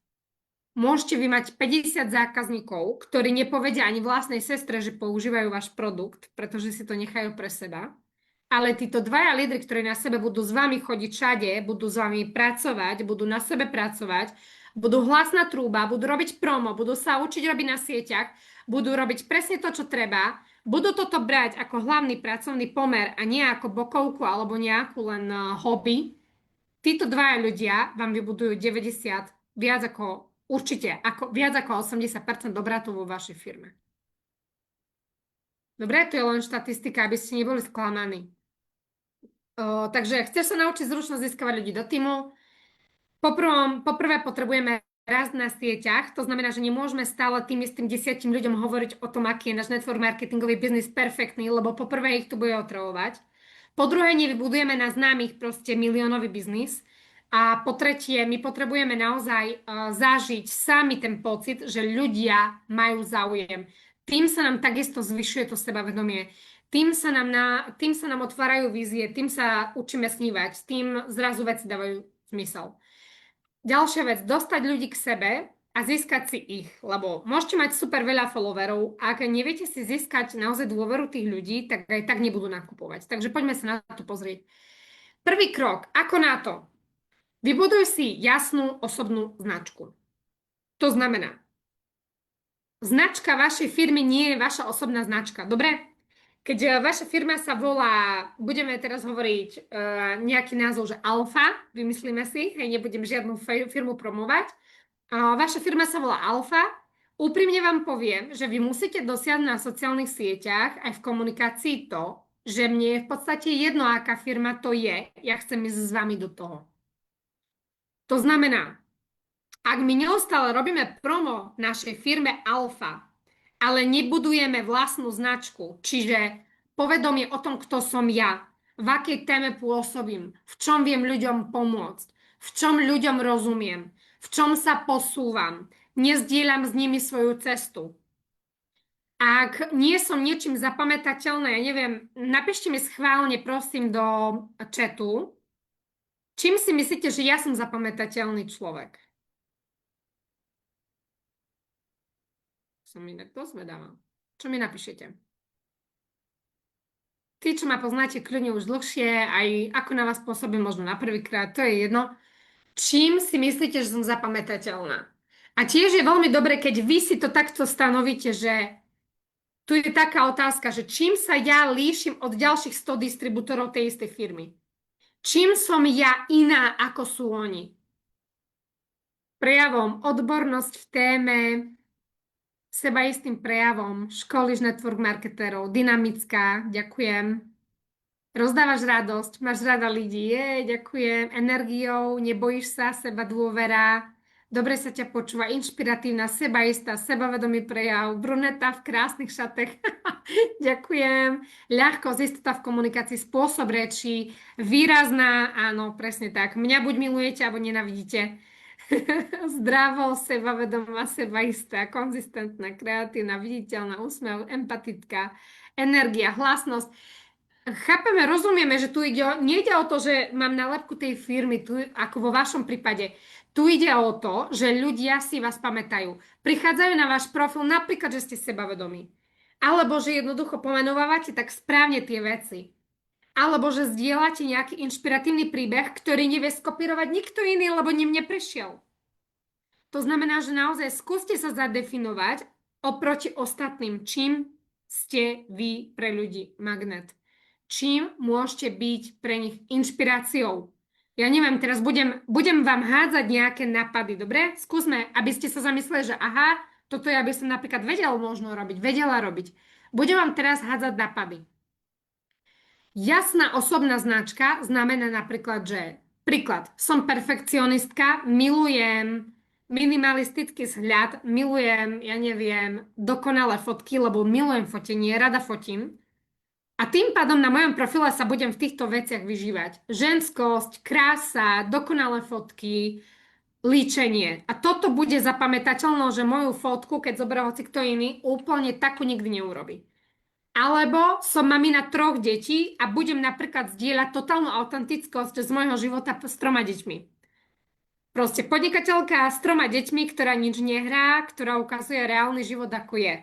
Speaker 1: Môžete vy mať 50 zákazníkov, ktorí nepovedia ani vlastnej sestre, že používajú váš produkt, pretože si to nechajú pre seba. Ale títo dvaja lídri, ktorí na sebe budú s vami chodiť všade, budú s vami pracovať, budú na sebe pracovať, budú hlasná trúba, budú robiť promo, budú sa učiť robiť na sieťach, budú robiť presne to, čo treba, budú toto brať ako hlavný pracovný pomer a nie ako bokovku alebo nejakú len hobby. Títo dvaja ľudia vám vybudujú 90, viac ako 80% obratu vo vašej firme. Dobre, to je len štatistika, aby ste neboli sklamaní. Takže chceš sa naučiť zručno získavať ľudí do týmu. Poprvé potrebujeme rast na sieťach, to znamená, že nemôžeme stále tým istým 10 ľuďom hovoriť o tom, aký je náš network marketingový biznis perfektný, lebo poprvé ich tu bude otravovať. Po druhé, nevybudujeme na známych proste miliónový biznis. A po tretie, my potrebujeme naozaj zažiť sami ten pocit, že ľudia majú záujem. Tým sa nám takisto zvyšuje to sebavedomie. Tým sa nám otvárajú vízie, tým sa učíme snívať, tým zrazu veci dávajú zmysel. Ďalšia vec, dostať ľudí k sebe a získať si ich, lebo môžete mať super veľa followerov, a ak neviete si získať naozaj dôveru tých ľudí, tak aj tak nebudú nakupovať. Takže poďme sa na to pozrieť. Prvý krok, ako na to? Vybuduj si jasnú osobnú značku. To znamená, značka vašej firmy nie je vaša osobná značka, dobre? Keď vaša firma sa volá, budeme teraz hovoriť nejaký názov, že Alfa, vymyslíme si, nebudem žiadnu firmu promovať. Vaša firma sa volá Alfa. Úprimne vám poviem, že vy musíte dosiahnuť na sociálnych sieťach aj v komunikácii to, že mne je v podstate jedno, aká firma to je. Ja chcem ísť s vami do toho. To znamená, ak my neustále robíme promo našej firme Alfa, ale nebudujeme vlastnú značku, čiže povedomie o tom, kto som ja, v akej téme pôsobím, v čom viem ľuďom pomôcť, v čom ľuďom rozumiem, v čom sa posúvam, nezdieľam s nimi svoju cestu. Ak nie som niečím zapamätateľné, ja neviem, napíšte mi schválne prosím do chatu, čím si myslíte, že ja som zapamätateľný človek? Som inak dozvedáva. Čo mi napíšete? Tí, čo ma poznáte kľudne už dlhšie, aj ako na vás pôsobím, možno na prvýkrát, to je jedno. Čím si myslíte, že som zapamätateľná? A tiež je veľmi dobre, keď vy si to takto stanovíte, že tu je taká otázka, že čím sa ja líšim od ďalších 100 distribútorov tej istej firmy? Čím som ja iná, ako sú oni? Prejavom odbornosť v téme, sebaistým prejavom, školíš network marketerov, dynamická, ďakujem. Rozdávaš radosť, máš rada ľudí, ďakujem, energiou, nebojíš sa, seba dôvera, dobre sa ťa počúva, inšpiratívna, sebaistá, sebavedomý prejav, bruneta v krásnych šatech, ďakujem, ľahkosť, istota v komunikácii, spôsob reči, výrazná, áno, presne tak, mňa buď milujete, alebo nenavidíte. Zdravo, sebavedomá, sebaistá, konzistentná, kreatívna, viditeľná, úsmev, empatická, energia, hlasnosť. Chápeme, rozumieme, že tu nejde o to, že mám nálepku tej firmy, tu, ako vo vašom prípade. Tu ide o to, že ľudia si vás pamätajú. Prichádzajú na váš profil napríklad, že ste sebavedomí. Alebo že jednoducho pomenovávate tak správne tie veci. Alebo že zdieľate nejaký inšpiratívny príbeh, ktorý nevie skopírovať nikto iný, lebo ním neprešiel. To znamená, že naozaj skúste sa zadefinovať oproti ostatným, čím ste vy pre ľudí magnet. Čím môžete byť pre nich inšpiráciou. Ja neviem, teraz budem vám hádzať nejaké nápady, dobre? Skúsme, aby ste sa zamysleli, že aha, toto ja by som napríklad vedela robiť. Budem vám teraz hádzať nápady. Jasná osobná značka znamená napríklad, že príklad, som perfekcionistka, milujem minimalistický vzhľad, milujem, ja neviem, dokonalé fotky, lebo milujem fotenie, rada fotím. A tým pádom na mojom profile sa budem v týchto veciach vyžívať. Ženskosť, krása, dokonalé fotky, líčenie. A toto bude zapamätateľné, že moju fotku, keď zoberá hoci kto iný, úplne takú nikdy neurobi. Alebo som mamina 3 detí a budem napríklad zdieľať totálnu autentickosť z môjho života s 3 deťmi. Proste podnikateľka s 3 deťmi, ktorá nič nehrá, ktorá ukazuje reálny život, ako je.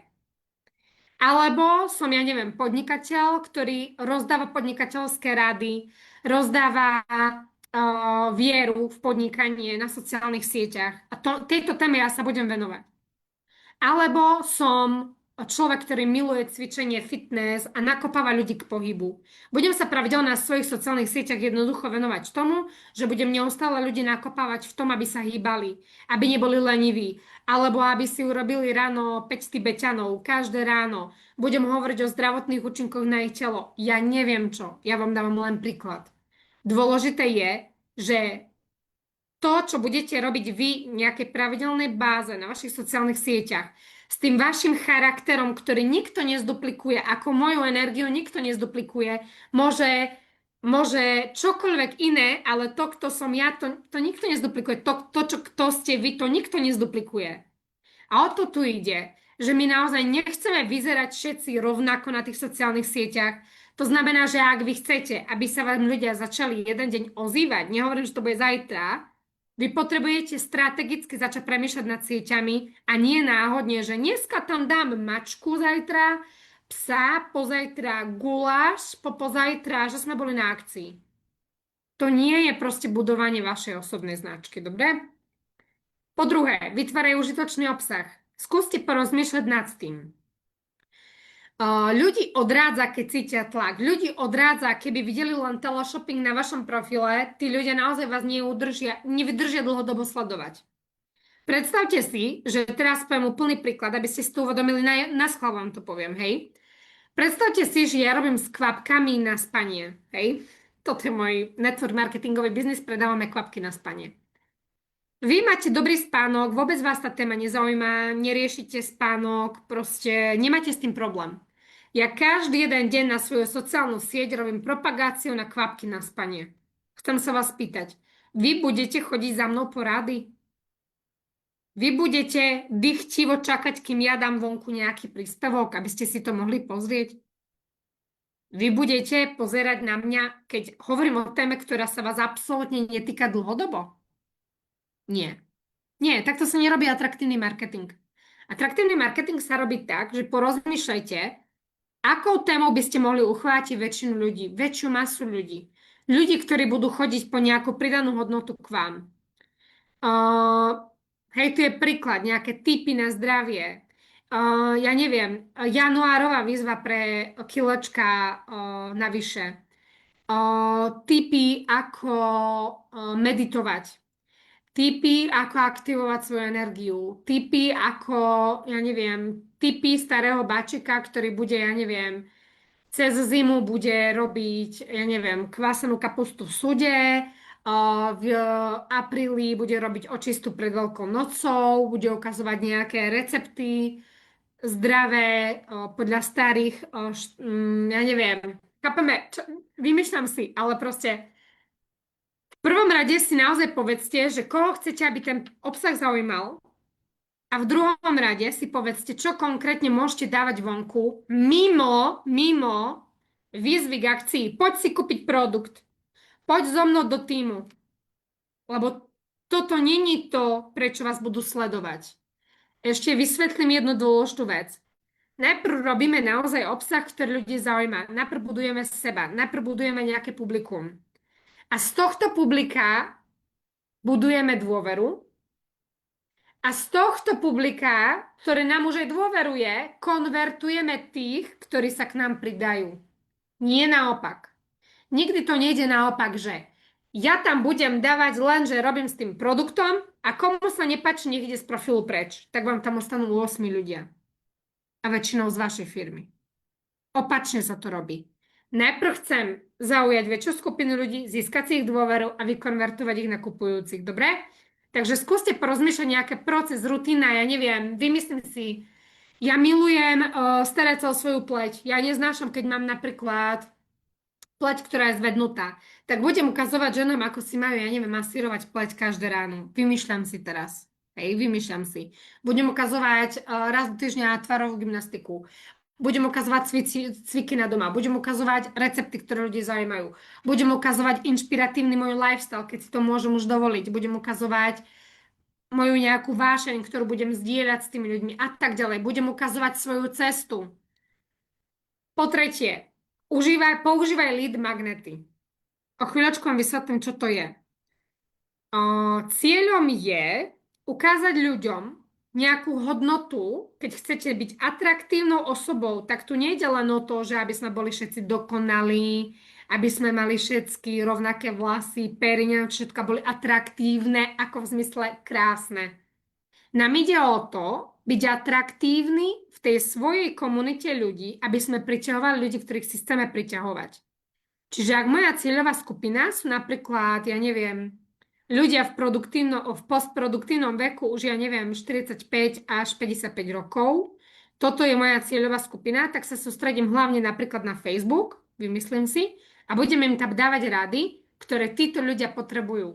Speaker 1: Alebo som, ja neviem, podnikateľ, ktorý rozdáva podnikateľské rady, rozdáva vieru v podnikanie na sociálnych sieťach. A tejto téme ja sa budem venovať. Alebo som človek, ktorý miluje cvičenie, fitness a nakopáva ľudí k pohybu. Budem sa pravidelne na svojich sociálnych sieťach jednoducho venovať tomu, že budem neustále ľudí nakopávať v tom, aby sa hýbali, aby neboli leniví, alebo aby si urobili ráno 5 tibeťanov, každé ráno. Budem hovoriť o zdravotných účinkoch na ich telo. Ja neviem čo, ja vám dávam len príklad. Dôležité je, že to, čo budete robiť vy v nejakej pravidelnej báze na vašich sociálnych sieťach, s tým vašim charakterom, ktorý nikto nezduplikuje, ako moju energiu nikto nezduplikuje, môže čokoľvek iné, ale to, kto som ja, to nikto nezduplikuje. Kto ste vy, to nikto nezduplikuje. A o to tu ide, že my naozaj nechceme vyzerať všetci rovnako na tých sociálnych sieťach. To znamená, že ak vy chcete, aby sa vám ľudia začali jeden deň ozývať, nehovorím, že to bude zajtra, vy potrebujete strategicky začať premýšľať nad sieťami a nie náhodne, že dneska tam dám mačku zajtra, psa, pozajtra guláš, pozajtra, že sme boli na akcii. To nie je proste budovanie vašej osobnej značky, dobre? Po druhé, vytvárajú užitočný obsah. Skúste porozmýšľať nad tým. Ľudí odrádza, keď cítia tlak. Ľudí odrádza, keby videli len teleshopping na vašom profile, tí ľudia naozaj vás nevydržia dlhodobo sledovať. Predstavte si, že teraz poviem úplný príklad, aby ste si to uvedomili, na schvál vám to poviem, hej. Predstavte si, že ja robím s kvapkami na spanie, hej. Toto je môj network marketingový biznis, predávame kvapky na spanie. Vy máte dobrý spánok, vôbec vás tá téma nezaujíma, neriešite spánok, proste nemáte s tým problém. Ja každý jeden deň na svoju sociálnu sieť robím propagáciu na kvapky na spanie. Chcem sa vás pýtať, vy budete chodiť za mnou po rady? Vy budete dychtivo čakať, kým ja dám vonku nejaký príspevok, aby ste si to mohli pozrieť? Vy budete pozerať na mňa, keď hovorím o téme, ktorá sa vás absolútne netýka dlhodobo? Nie. Nie, takto sa nerobí atraktívny marketing. Atraktívny marketing sa robí tak, že porozmýšľajte, akou témou by ste mohli uchvátiť väčšinu ľudí, väčšiu masu ľudí. Ľudí, ktorí budú chodiť po nejakú pridanú hodnotu k vám. Hej, tu je príklad, nejaké tipy na zdravie. Ja neviem, januárová výzva pre kilečka navyše. Tipy, ako meditovať. Tipy, ako aktivovať svoju energiu. Tipy, ako, ja neviem, tipy starého bačika, ktorý bude, ja neviem, cez zimu bude robiť, ja neviem, kvásenú kapustu v sude, v apríli bude robiť očistu pred Veľkou nocou, bude ukazovať nejaké recepty zdravé podľa starých, ja neviem, chápeme, vymýšľam si, ale proste v prvom rade si naozaj povedzte, že koho chcete, aby ten obsah zaujímal. A v druhom rade si povedzte, čo konkrétne môžete dávať vonku mimo výzvy k akcii. Poď si kúpiť produkt. Poď so mnou do týmu. Lebo toto není to, prečo vás budú sledovať. Ešte vysvetlím jednu dôležitú vec. Najprv robíme naozaj obsah, ktorý ľudí zaujíma. Najprv budujeme seba. Najprv budujeme nejaké publikum. A z tohto publika budujeme dôveru. A z tohto publika, ktoré nám už aj dôveruje, konvertujeme tých, ktorí sa k nám pridajú. Nie naopak. Nikdy to nejde naopak, že ja tam budem dávať len, že robím s tým produktom a komu sa nepáči, nech ide z profilu preč. Tak vám tam ostanú 8 ľudia. A väčšinou z vašej firmy. Opačne sa to robí. Najprv chcem zaujať väčšiu skupinu ľudí, získať si ich dôveru a vykonvertovať ich na kupujúcich. Dobre? Takže skúste porozmýšľať nejaký proces, rutina, ja neviem, vymyslím si, ja milujem starať sa o svoju pleť. Ja neznášam, keď mám napríklad pleť, ktorá je zvednutá. Tak budem ukazovať ženám, ako si majú, ja neviem, masírovať pleť každé ráno. Vymýšľam si teraz. Hej, vymýšľam si. Budem ukazovať raz do týždňa tvarovú gymnastiku. Budem ukazovať cviky na doma. Budem ukazovať recepty, ktoré ľudí zaujímajú. Budem ukazovať inšpiratívny môj lifestyle, keď si to môžem už dovoliť. Budem ukazovať moju nejakú vášeň, ktorú budem zdieľať s tými ľuďmi a tak ďalej. Budem ukazovať svoju cestu. Po tretie, používaj lead magnety. O chvíľočku vám vysvetlím, čo to je. Cieľom je ukázať ľuďom nejakú hodnotu, keď chcete byť atraktívnou osobou, tak tu nejde len o to, že aby sme boli všetci dokonalí, aby sme mali všetky rovnaké vlasy, pery, všetko boli atraktívne, ako v zmysle krásne. Nám ide o to, byť atraktívny v tej svojej komunite ľudí, aby sme priťahovali ľudí, ktorých si chceme priťahovať. Čiže ak moja cieľová skupina sú napríklad, ja neviem, ľudia v postproduktívnom veku už, ja neviem, 45 až 55 rokov, toto je moja cieľová skupina, tak sa sústredím hlavne napríklad na Facebook, vymyslím si, a budem im tam dávať rady, ktoré títo ľudia potrebujú.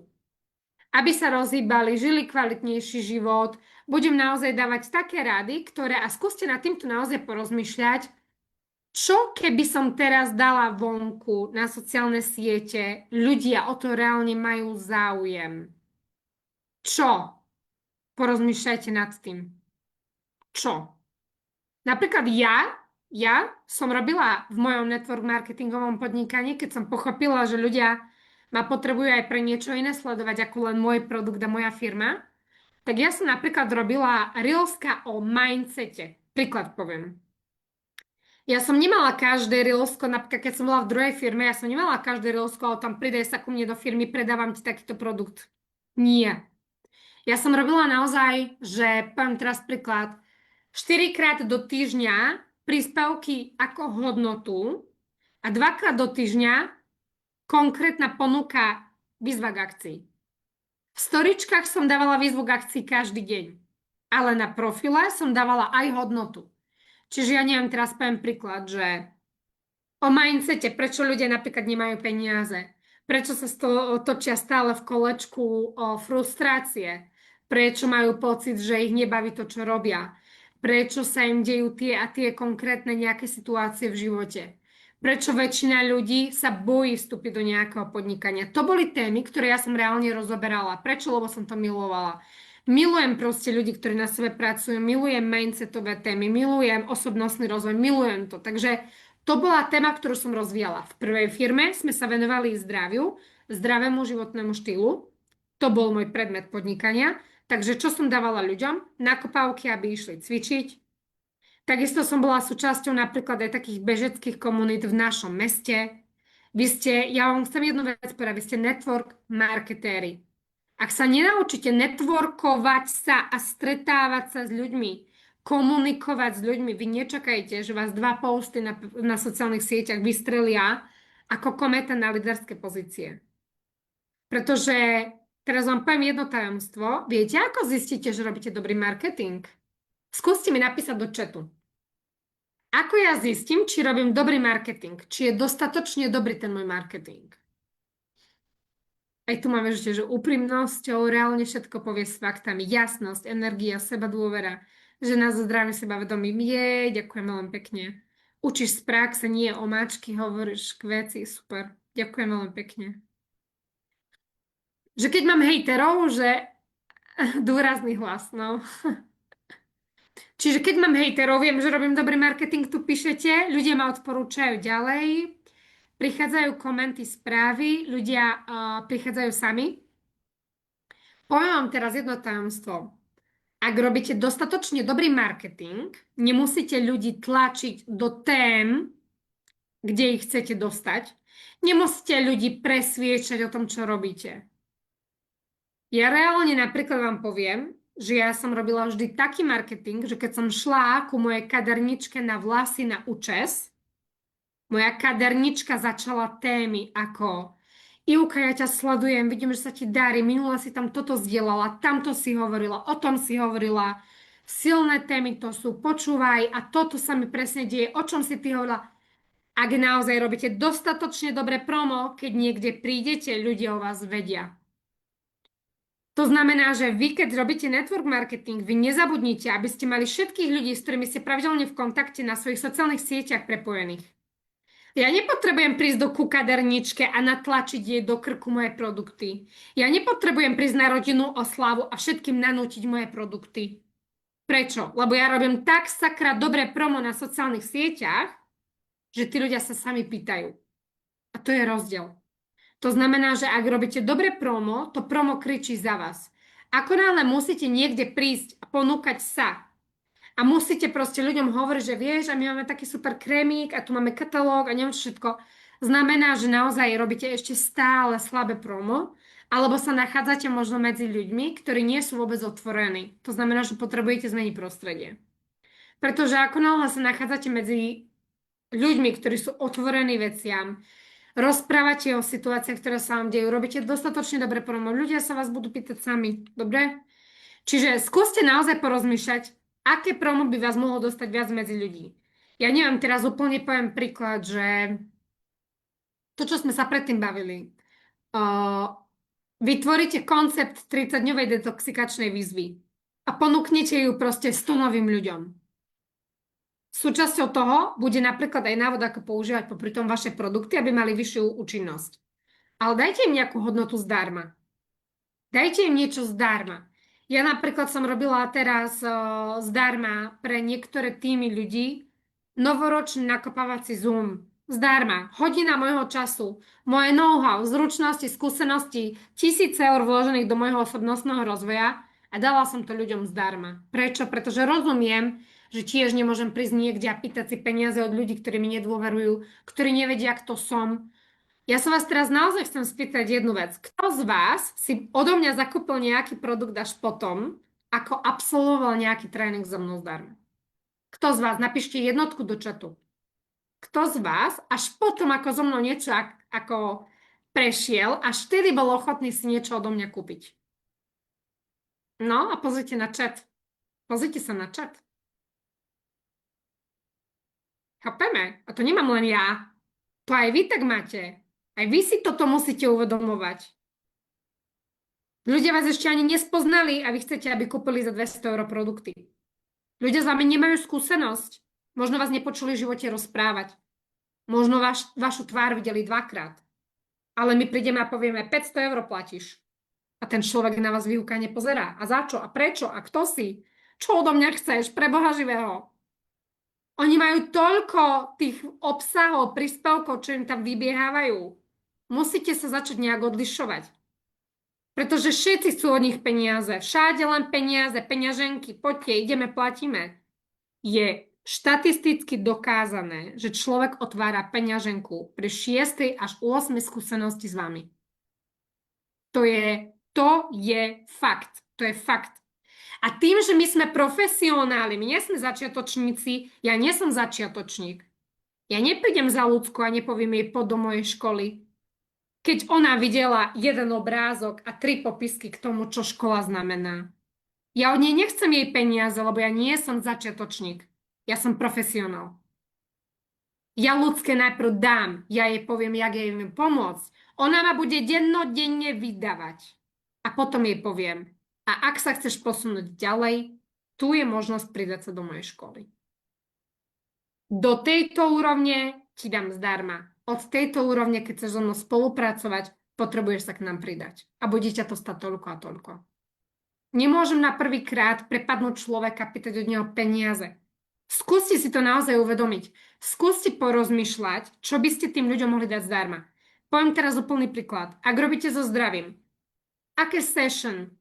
Speaker 1: Aby sa rozhýbali, žili kvalitnejší život, budem naozaj dávať také rady, ktoré, a skúste nad týmto naozaj porozmýšľať, čo keby som teraz dala vonku na sociálne siete, ľudia o to reálne majú záujem. Čo? Porozmýšľajte nad tým. Čo? Napríklad ja som robila v mojom network marketingovom podnikaní, keď som pochopila, že ľudia ma potrebujú aj pre niečo iné sledovať ako len môj produkt a moja firma, tak ja som napríklad robila reelska o mindsete. Príklad poviem. Ja som nemala každé reelsko, napríklad keď som bola v druhej firme, ja som nemala každé reelsko, ale tam pridaj sa ku mne do firmy, predávam ti takýto produkt. Nie. Ja som robila naozaj, že poviem teraz príklad, 4-krát do týždňa príspevky ako hodnotu a 2-krát do týždňa konkrétna ponuka výzva k akcii. V storičkách som dávala výzvu k akcii každý deň, ale na profile som dávala aj hodnotu. Čiže ja neviem, teraz poviem príklad, že o mindsete, prečo ľudia napríklad nemajú peniaze, prečo sa točia stále v kolečku o frustrácie, prečo majú pocit, že ich nebaví to, čo robia, prečo sa im dejú tie a tie konkrétne nejaké situácie v živote, prečo väčšina ľudí sa bojí vstúpiť do nejakého podnikania. To boli témy, ktoré ja som reálne rozoberala. Prečo? Lebo som to milovala. Milujem proste ľudí, ktorí na sebe pracujú, milujem mindsetové témy, milujem osobnostný rozvoj, milujem to. Takže to bola téma, ktorú som rozvíjala. V prvej firme sme sa venovali zdraviu, zdravému životnému štýlu. To bol môj predmet podnikania. Takže čo som dávala ľuďom? Nakopávky, aby išli cvičiť. Takisto som bola súčasťou napríklad aj takých bežeckých komunít v našom meste. Ja vám chcem jednu vec povedať, vy ste network marketéri. Ak sa nenaučíte networkovať sa a stretávať sa s ľuďmi, komunikovať s ľuďmi. Vy nečakajte, že vás 2 posty na sociálnych sieťach vystrelia ako kometa na líderské pozície. Pretože teraz vám poviem jedno tajomstvo. Viete, ako zistíte, že robíte dobrý marketing? Skúste mi napísať do chatu. Ako ja zistím, či robím dobrý marketing? Či je dostatočne dobrý ten môj marketing? Aj tu máme ešte, že úprimnosťou reálne všetko povie s faktami. Jasnosť, energia, seba dôvera. Že nás zdravím sebavedomím. Ďakujem veľmi pekne. Učíš z praxe, nie omáčky, hovoríš k veci. Super. Ďakujem veľmi pekne. Že keď mám hejterov, že dôrazný hlas, no. Čiže keď mám hejterov, viem, že robím dobrý marketing, tu píšete, ľudia ma odporúčajú ďalej, prichádzajú komenty, správy, ľudia prichádzajú sami. Poviem vám teraz jedno tajomstvo. Ak robíte dostatočne dobrý marketing, nemusíte ľudí tlačiť do tém, kde ich chcete dostať. Nemusíte ľudí presviečať o tom, čo robíte. Ja reálne napríklad vám poviem, že ja som robila vždy taký marketing, že keď som šla ku mojej kaderničke na vlasy na účes, moja kadernička začala témy ako Ivka, ja ťa sledujem, vidím, že sa ti darí, minule si tam toto zdieľala, tamto si hovorila, o tom si hovorila, silné témy to sú, počúvaj a toto sa mi presne deje, o čom si ty hovorila. Ak naozaj robíte dostatočne dobré promo, keď niekde prídete, ľudia o vás vedia. To znamená, že vy, keď robíte network marketing, vy nezabudnite, aby ste mali všetkých ľudí, s ktorými ste pravidelne v kontakte na svojich sociálnych sieťach prepojených. Ja nepotrebujem prísť do kukaderničke a natlačiť jej do krku moje produkty. Ja nepotrebujem prísť na rodinnú oslavu a všetkým nanútiť moje produkty. Prečo? Lebo ja robím tak sakra dobré promo na sociálnych sieťach, že tí ľudia sa sami pýtajú. A to je rozdiel. To znamená, že ak robíte dobré promo, to promo kričí za vás. Ako náhle musíte niekde prísť a ponúkať sa a musíte proste ľuďom hovoriť, že vieš, a my máme taký super krémik a tu máme katalóg a neviem všetko, znamená, že naozaj robíte ešte stále slabé promo, alebo sa nachádzate možno medzi ľuďmi, ktorí nie sú vôbec otvorení. To znamená, že potrebujete zmeniť prostredie. Pretože ako náhle sa nachádzate medzi ľuďmi, ktorí sú otvorení veciam, rozprávate o situáciách, ktoré sa vám dejú, robíte dostatočne dobre promo, ľudia sa vás budú pýtať sami, dobre? Čiže skúste naozaj porozmýšľať, aké promo by vás mohlo dostať viac medzi ľudí. Ja neviem, teraz úplne poviem príklad, že to, čo sme sa predtým bavili, vytvoríte koncept 30-dňovej detoxikačnej výzvy a ponúknete ju proste 100 novým ľuďom. Súčasťou toho bude napríklad aj návod, ako používať popri tom vaše produkty, aby mali vyššiu účinnosť. Ale dajte im nejakú hodnotu zdarma. Dajte im niečo zdarma. Ja napríklad som robila teraz zdarma pre niektoré týmy ľudí novoročný nakopávací Zoom. Zdarma. Hodina môjho času, moje know-how, zručnosti, skúsenosti, 1000 eur vložených do môjho osobnostného rozvoja a dala som to ľuďom zdarma. Prečo? Pretože rozumiem, že tiež nemôžem prísť niekde a pýtať si peniaze od ľudí, ktorí mi nedôverujú, ktorí nevedia, kto som. Ja sa vás teraz naozaj chcem spýtať jednu vec. Kto z vás si odo mňa zakúpil nejaký produkt až potom, ako absolvoval nejaký tréning so mnou zdarma? Kto z vás? Napíšte jednotku do chatu. Kto z vás až potom, ako so mnou niečo ako prešiel, až vtedy bol ochotný si niečo odo mňa kúpiť? No a pozrite na chat. Pozrite sa na chat. Chápeme? A to nemám len ja. To aj vy tak máte. Aj vy si toto musíte uvedomovať. Ľudia vás ešte ani nespoznali a vy chcete, aby kúpili za 200 eur produkty. Ľudia s vami nemajú skúsenosť. Možno vás nepočuli v živote rozprávať. Možno vašu tvár videli 2-krát. Ale my prídeme a povieme, 500 eur platíš. A ten človek na vás vyhúkane pozerá. A za čo? A prečo? A kto si? Čo odo mňa chceš? Pre Boha živého. Oni majú toľko tých obsahov, príspevkov, čo im tam vybiehávajú. Musíte sa začať nejak odlišovať. Pretože všetci sú od nich peniaze. Všade len peniaze, peňaženky. Poďte, ideme, platíme. Je štatisticky dokázané, že človek otvára peňaženku pri 6. až 8. skúsenosti s vami. To je fakt. To je fakt. A tým, že my sme profesionáli, my nie sme začiatočníci, ja nie som začiatočník. Ja neprídem za ľudsku a nepoviem jej poď do mojej školy. Keď ona videla jeden obrázok a 3 popisky k tomu, čo škola znamená. Ja od nej nechcem jej peniaze, lebo ja nie som začiatočník. Ja som profesionál. Ja ľudské najprv dám, ja jej poviem, jak jej viem pomôcť. Ona ma bude dennodenne vydávať. A potom jej poviem, a ak sa chceš posunúť ďalej, tu je možnosť pridať sa do mojej školy. Do tejto úrovne ti dám zdarma. Od tejto úrovne, keď chceš so mnou spolupracovať, potrebuješ sa k nám pridať. A bude ťa to stať toľko a toľko. Nemôžem na prvý krát prepadnúť človeka, pýtať od neho peniaze. Skúste si to naozaj uvedomiť. Skúste porozmýšľať, čo by ste tým ľuďom mohli dať zdarma. Poviem teraz úplný príklad. Ak robíte so zdravím, aké session,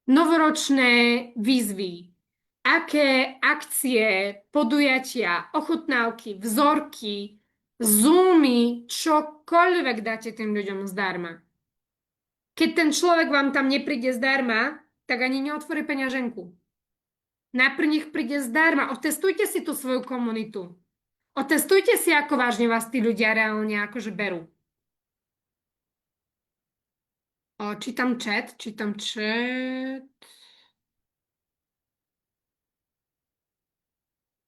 Speaker 1: novoročné výzvy, aké akcie, podujatia, ochutnávky, vzorky, zoomy, čokoľvek dáte tým ľuďom zdarma. Keď ten človek vám tam nepríde zdarma, tak ani neotvorí peňaženku. Najprv nech príde zdarma. Otestujte si tú svoju komunitu. Otestujte si, ako vážne vás tí ľudia reálne akože berú. Čítam chat.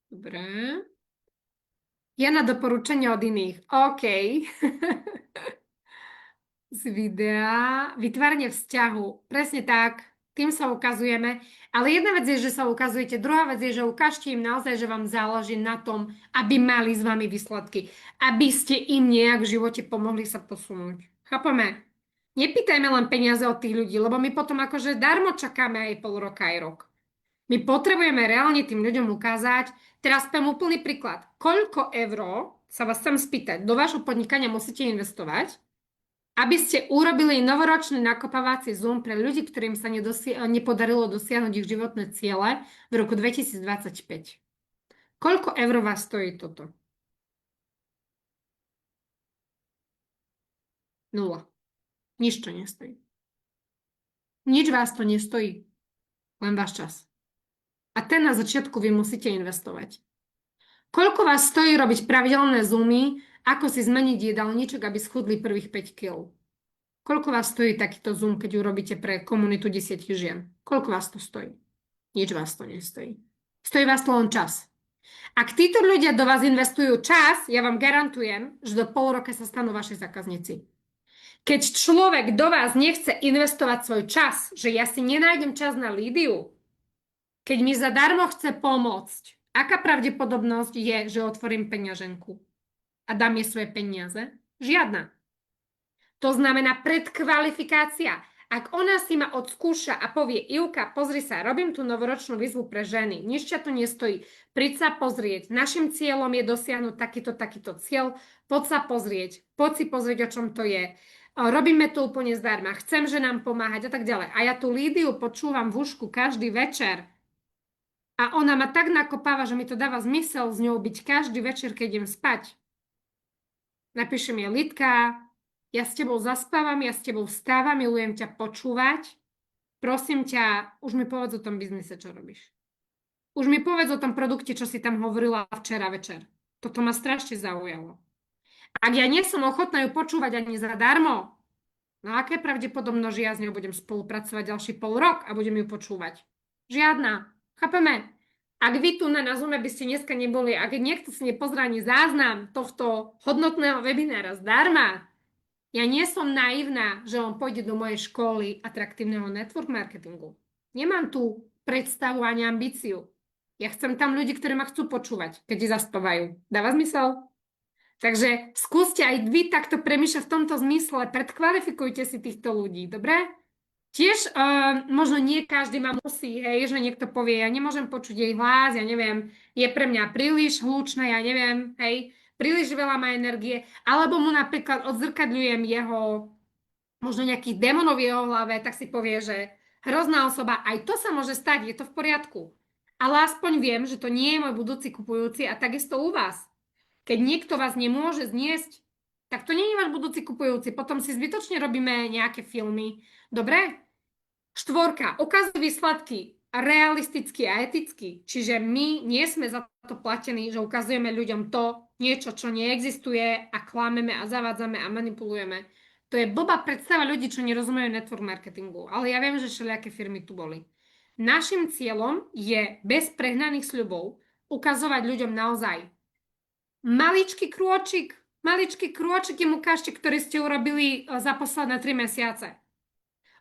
Speaker 1: Dobre. Ja na doporučenie od iných. OK. Z videa. Vytváranie vzťahu. Presne tak. Tým sa ukazujeme. Ale jedna vec je, že sa ukazujete. Druhá vec je, že ukážte im naozaj, že vám záleží na tom, aby mali s vami výsledky. Aby ste im nejak v živote pomohli sa posunúť. Chápeme? Nepýtajme len peniaze od tých ľudí, lebo my potom akože darmo čakáme aj pol roka, aj rok. My potrebujeme reálne tým ľuďom ukázať. Teraz poviem úplný príklad. Koľko eur, sa vás chcem spýtať, do vášho podnikania musíte investovať, aby ste urobili novoročný nakopávací Zoom pre ľudí, ktorým sa nepodarilo dosiahnuť ich životné ciele v roku 2025. Koľko eur vás stojí toto? 0. Nič to nestojí. Nič vás to nestojí. Len váš čas. A ten na začiatku vy musíte investovať. Koľko vás stojí robiť pravidelné zoomy, ako si zmeniť jedálniček, aby schudli prvých 5 kg? Koľko vás stojí takýto zoom, keď urobíte pre komunitu 10 žien? Koľko vás to stojí? Nič vás to nestojí. Stojí vás to len čas. Ak títo ľudia do vás investujú čas, ja vám garantujem, že do pol roka sa stanú vaši zákazníci. Keď človek do vás nechce investovať svoj čas, že ja si nenájdem čas na Lídiu, keď mi zadarmo chce pomôcť, aká pravdepodobnosť je, že otvorím peňaženku a dám jej svoje peniaze? Žiadna. To znamená predkvalifikácia. Ak ona si ma odskúša a povie, Ivka, pozri sa, robím tú novoročnú výzvu pre ženy, nič ťa to nestojí, príď sa pozrieť, našim cieľom je dosiahnuť takýto cieľ, poď sa pozrieť, poď si pozrieť, o čom to je. Robíme to úplne zdarma, chcem, že nám pomáhať a tak ďalej. A ja tú Lídiu počúvam v ušku každý večer a ona ma tak nakopáva, že mi to dáva zmysel s ňou byť každý večer, keď idem spať. Napíšem jej, Lidka, ja s tebou zaspávam, ja s tebou vstávam, milujem ťa počúvať. Prosím ťa, už mi povedz o tom biznise, čo robíš. Už mi povedz o tom produkte, čo si tam hovorila včera večer. Toto ma strašne zaujalo. Ak ja nie som ochotná ju počúvať ani zadarmo, no aké pravdepodobno, že ja s ňou budem spolupracovať ďalší pol rok a budem ju počúvať? Žiadna. Chápeme? Ak vy tu na Zoome by ste dneska neboli, ak niekto si nepozrá ani záznam tohto hodnotného webinára zdarma, ja nie som naivná, že on pôjde do mojej školy atraktívneho network marketingu. Nemám tu predstavu ani ambíciu. Ja chcem tam ľudí, ktorí ma chcú počúvať, keď ich zaspávajú. Dáva zmysel? Takže skúste aj vy takto premýšľať v tomto zmysle, predkvalifikujte si týchto ľudí, dobre? Tiež možno nie každý ma musí, hej, že niekto povie, ja nemôžem počuť jej hlas, ja neviem, je pre mňa príliš hlučná, ja neviem, hej, príliš veľa má energie, alebo mu napríklad odzrkadľujem jeho, možno nejakých démonov v jeho hlave, tak si povie, že hrozná osoba, aj to sa môže stať, je to v poriadku. Ale aspoň viem, že to nie je môj budúci kupujúci a takisto u vás. Keď niekto vás nemôže zniesť, tak to nie je váš budúci kupujúci. Potom si zbytočne robíme nejaké filmy. Dobre? 4. Ukazuj výsledky. realisticky a eticky. Čiže my nie sme za to platení, že ukazujeme ľuďom to niečo, čo neexistuje a klameme a zavádzame a manipulujeme. To je blbá predstava ľudí, čo nerozumejú network marketingu. Ale ja viem, že všelijaké firmy tu boli. Našim cieľom je bez prehnaných sľubov ukazovať ľuďom naozaj maličký krôčik im ukážte, ktorý ste urobili za posledné 3 mesiace.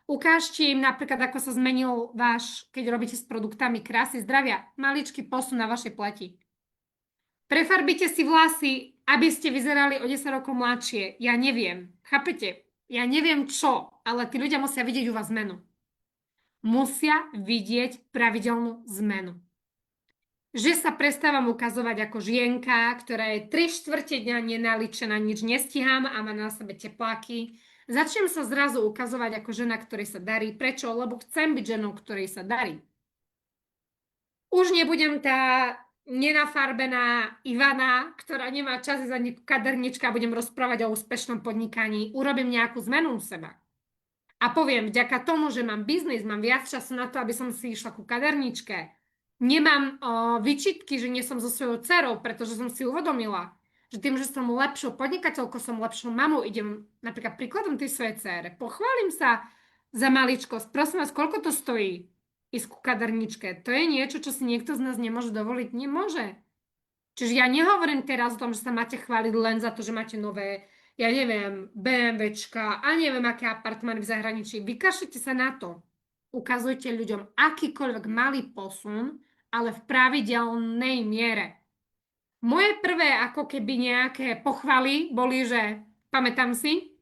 Speaker 1: Ukážte im napríklad, ako sa zmenil váš, keď robíte s produktami krásy, zdravia, maličký posun na vašej pleti. Prefarbite si vlasy, aby ste vyzerali o 10 rokov mladšie. Ja neviem. Chápete? Ja neviem čo, ale tí ľudia musia vidieť u vás zmenu. Musia vidieť pravidelnú zmenu. Že sa prestávam ukazovať ako žienka, ktorá je 3/4 dňa nenaličená, nič nestíham a má na sebe tepláky. Začnem sa zrazu ukazovať ako žena, ktorej sa darí. Prečo? Lebo chcem byť ženou, ktorej sa darí. Už nebudem tá nenafarbená Ivana, ktorá nemá čas za kadernička a budem rozprávať o úspešnom podnikaní. Urobím nejakú zmenu u seba. A poviem, vďaka tomu, že mám biznis, mám viac času na to, aby som si išla ku kaderničke. Nemám vyčitky, že nie som so svojou dcerou, pretože som si uvedomila, že tým, že som lepšou podnikateľkou, som lepšou mamou, idem napríklad príkladom tej svojej dcére. Pochválim sa za maličkosť. Prosím vás, koľko to stojí ísť ku kaderničke? To je niečo, čo si niekto z nás nemôže dovoliť. Nemôže. Čiže ja nehovorím teraz o tom, že sa máte chváliť len za to, že máte nové, ja neviem, BMWčka a neviem, aké apartmány v zahraničí. Vykašlite sa na to. Ukazujte ľuďom akýkoľvek malý posun, ale v pravidelnej miere. Moje prvé ako keby nejaké pochvaly boli, že pamätám si,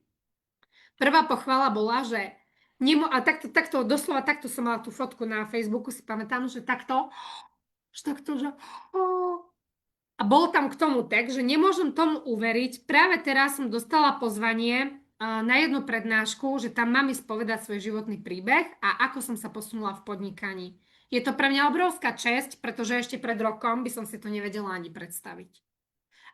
Speaker 1: prvá pochvala bola, že a takto, doslova takto som mala tú fotku na Facebooku, si pamätám, že takto, že a bol tam k tomu text, že nemôžem tomu uveriť. Práve teraz som dostala pozvanie na jednu prednášku, že tam mám ísť povedať svoj životný príbeh a ako som sa posunula v podnikaní. Je to pre mňa obrovská česť, pretože ešte pred rokom by som si to nevedela ani predstaviť.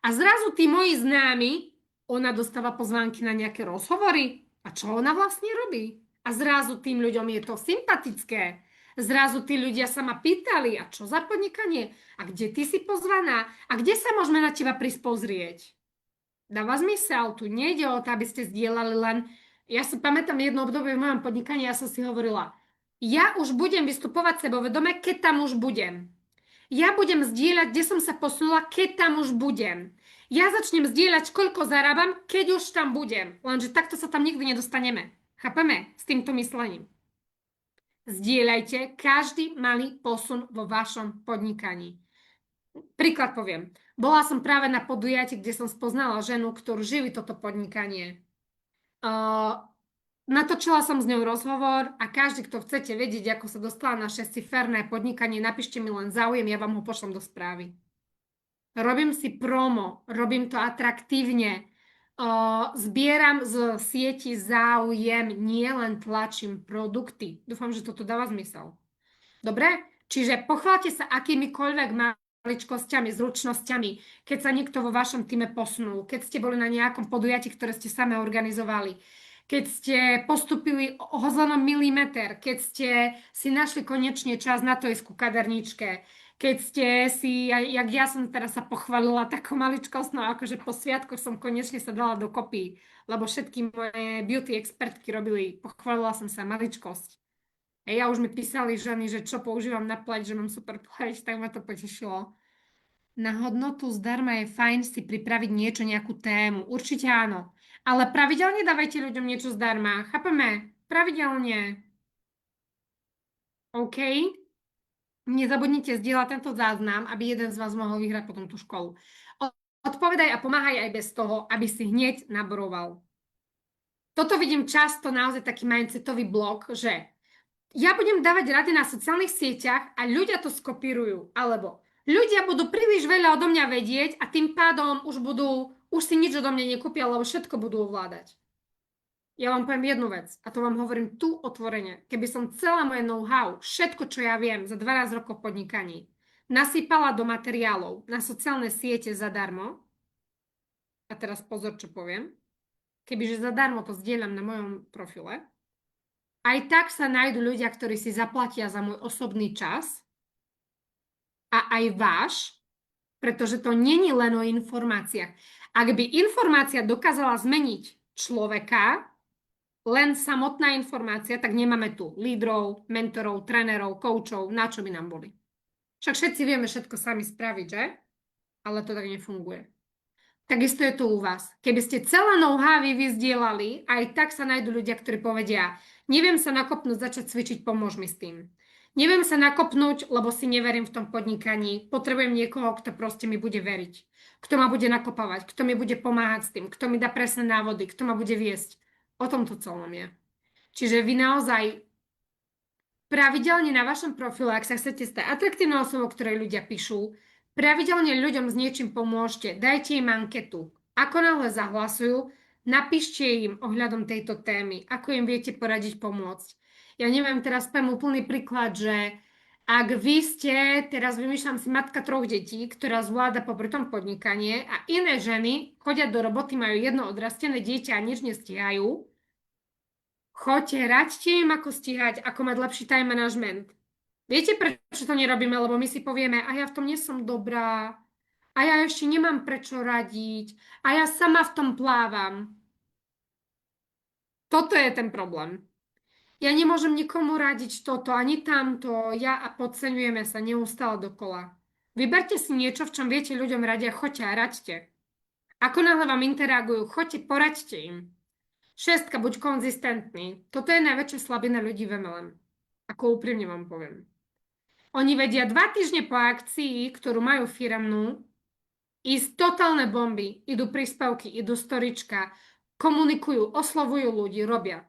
Speaker 1: A zrazu tí moji známi, ona dostáva pozvánky na nejaké rozhovory. A čo ona vlastne robí? A zrazu tým ľuďom je to sympatické. Zrazu tí ľudia sa ma pýtali, a čo za podnikanie? A kde ty si pozvaná? A kde sa môžeme na teba prísť pozrieť? Dáva zmysel, tu nejde o to, aby ste zdieľali len... Ja si pamätám jedno obdobie v mojom podnikaní, ja som si hovorila, ja už budem vystupovať sebavedome, keď tam už budem. Ja budem zdieľať, kde som sa posunula, keď tam už budem. Ja začnem zdieľať, koľko zarábam, keď už tam budem. Lenže takto sa tam nikdy nedostaneme. Chápeme? S týmto myslením. Zdieľajte každý malý posun vo vašom podnikaní. Príklad poviem. Bola som práve na podujatí, kde som spoznala ženu, ktorú živí toto podnikanie. Natočila som s ňou rozhovor a každý, kto chcete vedieť, ako sa dostala na 6-ciferné podnikanie, napíšte mi len záujem, ja vám ho pošlem do správy. Robím si promo, robím to atraktívne, zbieram z sieti záujem, nie len tlačím produkty. Dúfam, že toto dáva zmysel. Dobre? Čiže pochváľte sa akýmikoľvek maličkosťami, zručnosťami, keď sa niekto vo vašom týme posunul, keď ste boli na nejakom podujatí, ktoré ste same organizovali, keď ste postupili o zlenom milimeter, keď ste si našli konečne čas na to ísť ku kaderničke, keď ste si, jak ja som teraz sa pochválila takou maličkostnou, akože po sviatkoch som konečne sa dala dokopy, lebo všetky moje beauty expertky robili, pochválila som sa maličkosť. A ja už mi písali ženy, že čo používam na pleť, že mám super pleť, tak ma to potešilo. Na hodnotu zdarma je fajn si pripraviť niečo, nejakú tému. Určite áno. Ale pravidelne dávajte ľuďom niečo zdarma. Chápeme? Pravidelne. OK? Nezabudnite zdieľať tento záznam, aby jeden z vás mohol vyhrať potom tú školu. Odpovedaj a pomáhaj aj bez toho, aby si hneď naboroval. Toto vidím často naozaj taký mindsetový blok, že ja budem dávať rady na sociálnych sieťach a ľudia to skopírujú. Alebo ľudia budú príliš veľa odo mňa vedieť a tým pádom už si nič odo mňa nekúpia, lebo všetko budú ovládať. Ja vám poviem jednu vec a to vám hovorím tu otvorene. Keby som celé moje know-how, všetko, čo ja viem za 12 rokov podnikaní, nasypala do materiálov na sociálne siete zadarmo, a teraz pozor, čo poviem, kebyže zadarmo to zdieľam na mojom profile, Aj tak sa nájdú ľudia, ktorí si zaplatia za môj osobný čas a aj váš, pretože to není len o informáciách. Ak by informácia dokázala zmeniť človeka, len samotná informácia, tak nemáme tu lídrov, mentorov, trénerov, koučov, na čo by nám boli. Však všetci vieme všetko sami spraviť, že? Ale to tak nefunguje. Takisto je to u vás. Keby ste celé know-how vyzdielali, aj tak sa nájdú ľudia, ktorí povedia, neviem sa nakopnúť, začať cvičiť, pomôž mi s tým. Neviem sa nakopnúť, lebo si neverím v tom podnikaní. Potrebujem niekoho, kto proste mi bude veriť. Kto ma bude nakopávať, kto mi bude pomáhať s tým, kto mi dá presné návody, kto ma bude viesť. O tom to celom je. Čiže vy naozaj pravidelne na vašom profile, ak sa chcete stať atraktívnou osobou, ktorej ľudia píšu, pravidelne ľuďom s niečím pomôžte, dajte im anketu. Ako náhle zahlasujú, napíšte im ohľadom tejto témy, ako im viete poradiť, pomôcť. Ja neviem, teraz poviem úplný príklad, že ak vy ste, teraz vymýšľam si matka 3 detí, ktorá zvláda popri tom podnikanie a iné ženy chodia do roboty, majú jedno odrastené dieťa a nič nestíhajú, choďte, raďte im, ako stíhať, ako mať lepší time management. Viete, prečo to nerobíme? Lebo my si povieme, a ja v tom nie som dobrá, a ja ešte nemám prečo radiť, a ja sama v tom plávam. Toto je ten problém. Ja nemôžem nikomu radiť toto, ani tamto, ja a podceňujeme sa neustále dokola. Vyberte si niečo, v čom viete ľuďom radia, choďte a raďte. Ako náhle vám interagujú, choďte, poraďte im. 6, buď konzistentný. Toto je najväčšia slabina ľudí v MLM. Ako úprimne vám poviem. Oni vedia 2 týždne po akcii, ktorú majú firemnú, ísť totálne bomby. Idú príspevky, idú storička, komunikujú, oslovujú ľudí, robia.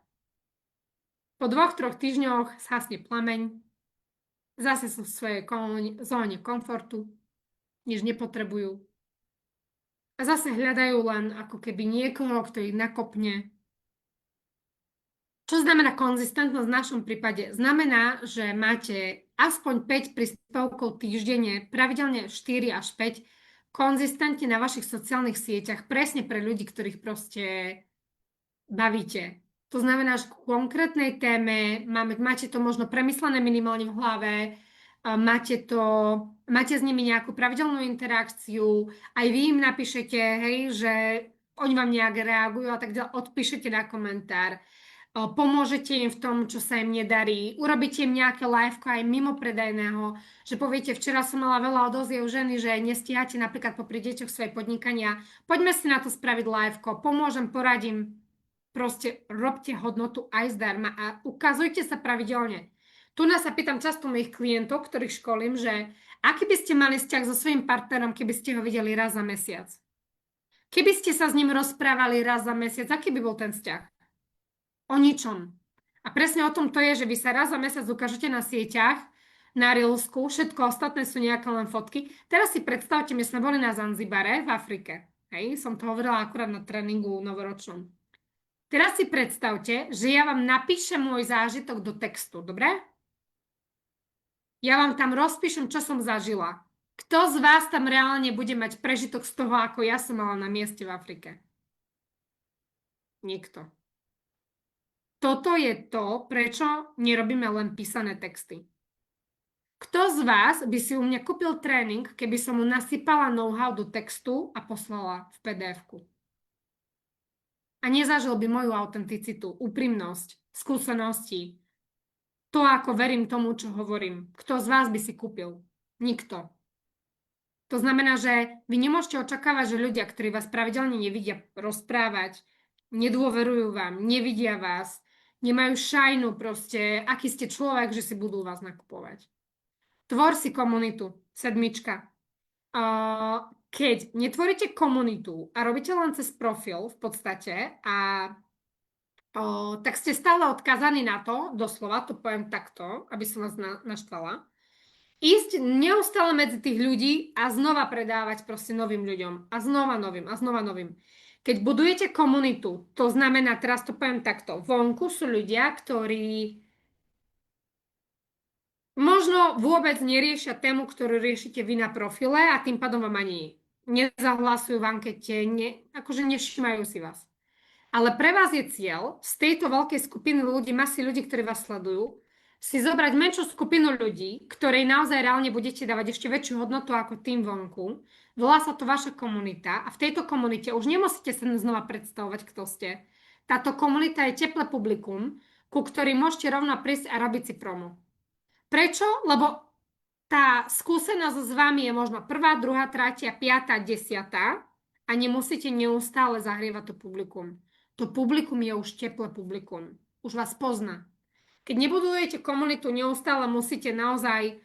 Speaker 1: Po 2-3 týždňoch zhasne plameň, zase sú v svojej zóne komfortu, nič nepotrebujú. A zase hľadajú len ako keby niekoho, kto ich nakopne. Čo znamená konzistentnosť v našom prípade? Znamená, že máte aspoň 5 príspevkov týždenne, pravidelne 4 až 5, konzistentne na vašich sociálnych sieťach, presne pre ľudí, ktorých proste bavíte. To znamená, že k konkrétnej téme máte to možno premyslené minimálne v hlave, máte s nimi nejakú pravidelnú interakciu, aj vy im napíšete, hej, že oni vám nejak reagujú a tak ďalej, odpíšete na komentár. Pomôžete im v tom, čo sa im nedarí, urobíte im nejaké liveko aj mimo predajného, že poviete, včera som mala veľa odoziev ženy, že nestíhate napríklad popri deťoch svoje podnikania, poďme si na to spraviť liveko, pomôžem, poradím, proste robte hodnotu aj zdarma a ukazujte sa pravidelne. Tu nás sa pýtam často mojich klientov, ktorých školím, že aký by ste mali vzťah so svojím partnerom, keby ste ho videli raz za mesiac? Keby ste sa s ním rozprávali raz za mesiac, aký by bol ten vzťah? O ničom. A presne o tom to je, že vy sa raz za mesiac ukážete na sieťach, na Reelsku, všetko ostatné sú nejaké len fotky. Teraz si predstavte, my sme boli na Zanzibare v Afrike. Hej, som to hovorila akurát na tréningu novoročnom. Teraz si predstavte, že ja vám napíšem môj zážitok do textu, dobre? Ja vám tam rozpíšem, čo som zažila. Kto z vás tam reálne bude mať prežitok z toho, ako ja som mala na mieste v Afrike? Nikto. Toto je to, prečo nerobíme len písané texty. Kto z vás by si u mňa kúpil tréning, keby som mu nasypala know-how do textu a poslala v PDF-ku? A nezažil by moju autenticitu, úprimnosť, skúsenosti, to, ako verím tomu, čo hovorím. Kto z vás by si kúpil? Nikto. To znamená, že vy nemôžete očakávať, že ľudia, ktorí vás pravidelne nevidia rozprávať, nedôverujú vám, nevidia vás, nemajú šajnu proste, aký ste človek, že si budú vás nakupovať. Tvor si komunitu, 7. Keď netvoríte komunitu a robíte len cez profil v podstate, tak ste stále odkazaní na to, doslova to poviem takto, aby som vás naštvala, ísť neustále medzi tých ľudí a znova predávať proste novým ľuďom a znova novým a znova novým. Keď budujete komunitu, to znamená, teraz to poviem takto, vonku sú ľudia, ktorí možno vôbec neriešia tému, ktorú riešite vy na profile a tým pádom vám ani nezahlasujú v ankete, akože nevšímajú si vás. Ale pre vás je cieľ z tejto veľkej skupiny ľudí, masy ľudí, ktorí vás sledujú, si zobrať menšiu skupinu ľudí, ktorej naozaj reálne budete dávať ešte väčšiu hodnotu ako tým vonku. Volá sa to vaša komunita a v tejto komunite už nemusíte sa znova predstavovať, kto ste. Táto komunita je teplé publikum, ku ktorým môžete rovno prísť a robiť si promo. Prečo? Lebo tá skúsenosť s vami je možno prvá, druhá, tretia, piata, desiatá a nemusíte neustále zahrievať to publikum. To publikum je už teplé publikum. Už vás pozná. Keď nebudujete komunitu, neustále musíte naozaj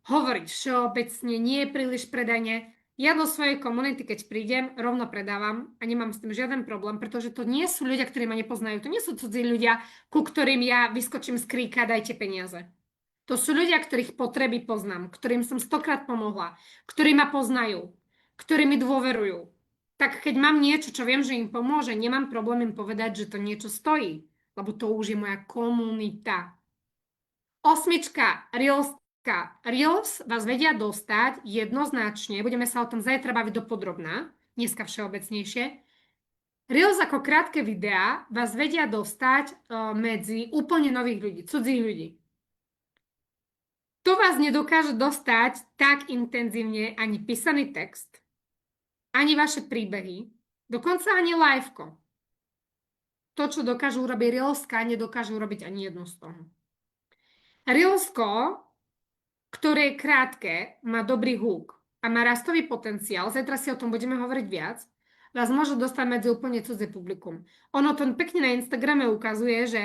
Speaker 1: hovoriť všeobecne, nie je príliš predajne. Ja do svojej komunity, keď prídem, rovno predávam a nemám s tým žiaden problém, pretože to nie sú ľudia, ktorí ma nepoznajú. To nie sú cudzí ľudia, ku ktorým ja vyskočím z kríka, dajte peniaze. To sú ľudia, ktorých potreby poznám, ktorým som stokrát pomohla, ktorí ma poznajú, ktorí mi dôverujú. Tak keď mám niečo, čo viem, že im pomôže, nemám problém im povedať, že to niečo stojí, lebo to už je moja komunita. 8. Reelska. Reels vás vedia dostať jednoznačne, budeme sa o tom zajtra baviť dopodrobná, dneska všeobecnejšie. Reels ako krátke videá vás vedia dostať medzi úplne nových ľudí, cudzích ľudí. To vás nedokáže dostať tak intenzívne ani písaný text, ani vaše príbehy, dokonca ani liveko. To, čo dokážu urobiť Reelska, nedokážu urobiť ani jednu z toho. Reelsko, ktoré je krátke, má dobrý hook a má rastový potenciál, zajtra si o tom budeme hovoriť viac, vás môže dostať medzi úplne cudzie publikum. Ono to pekne na Instagrame ukazuje, že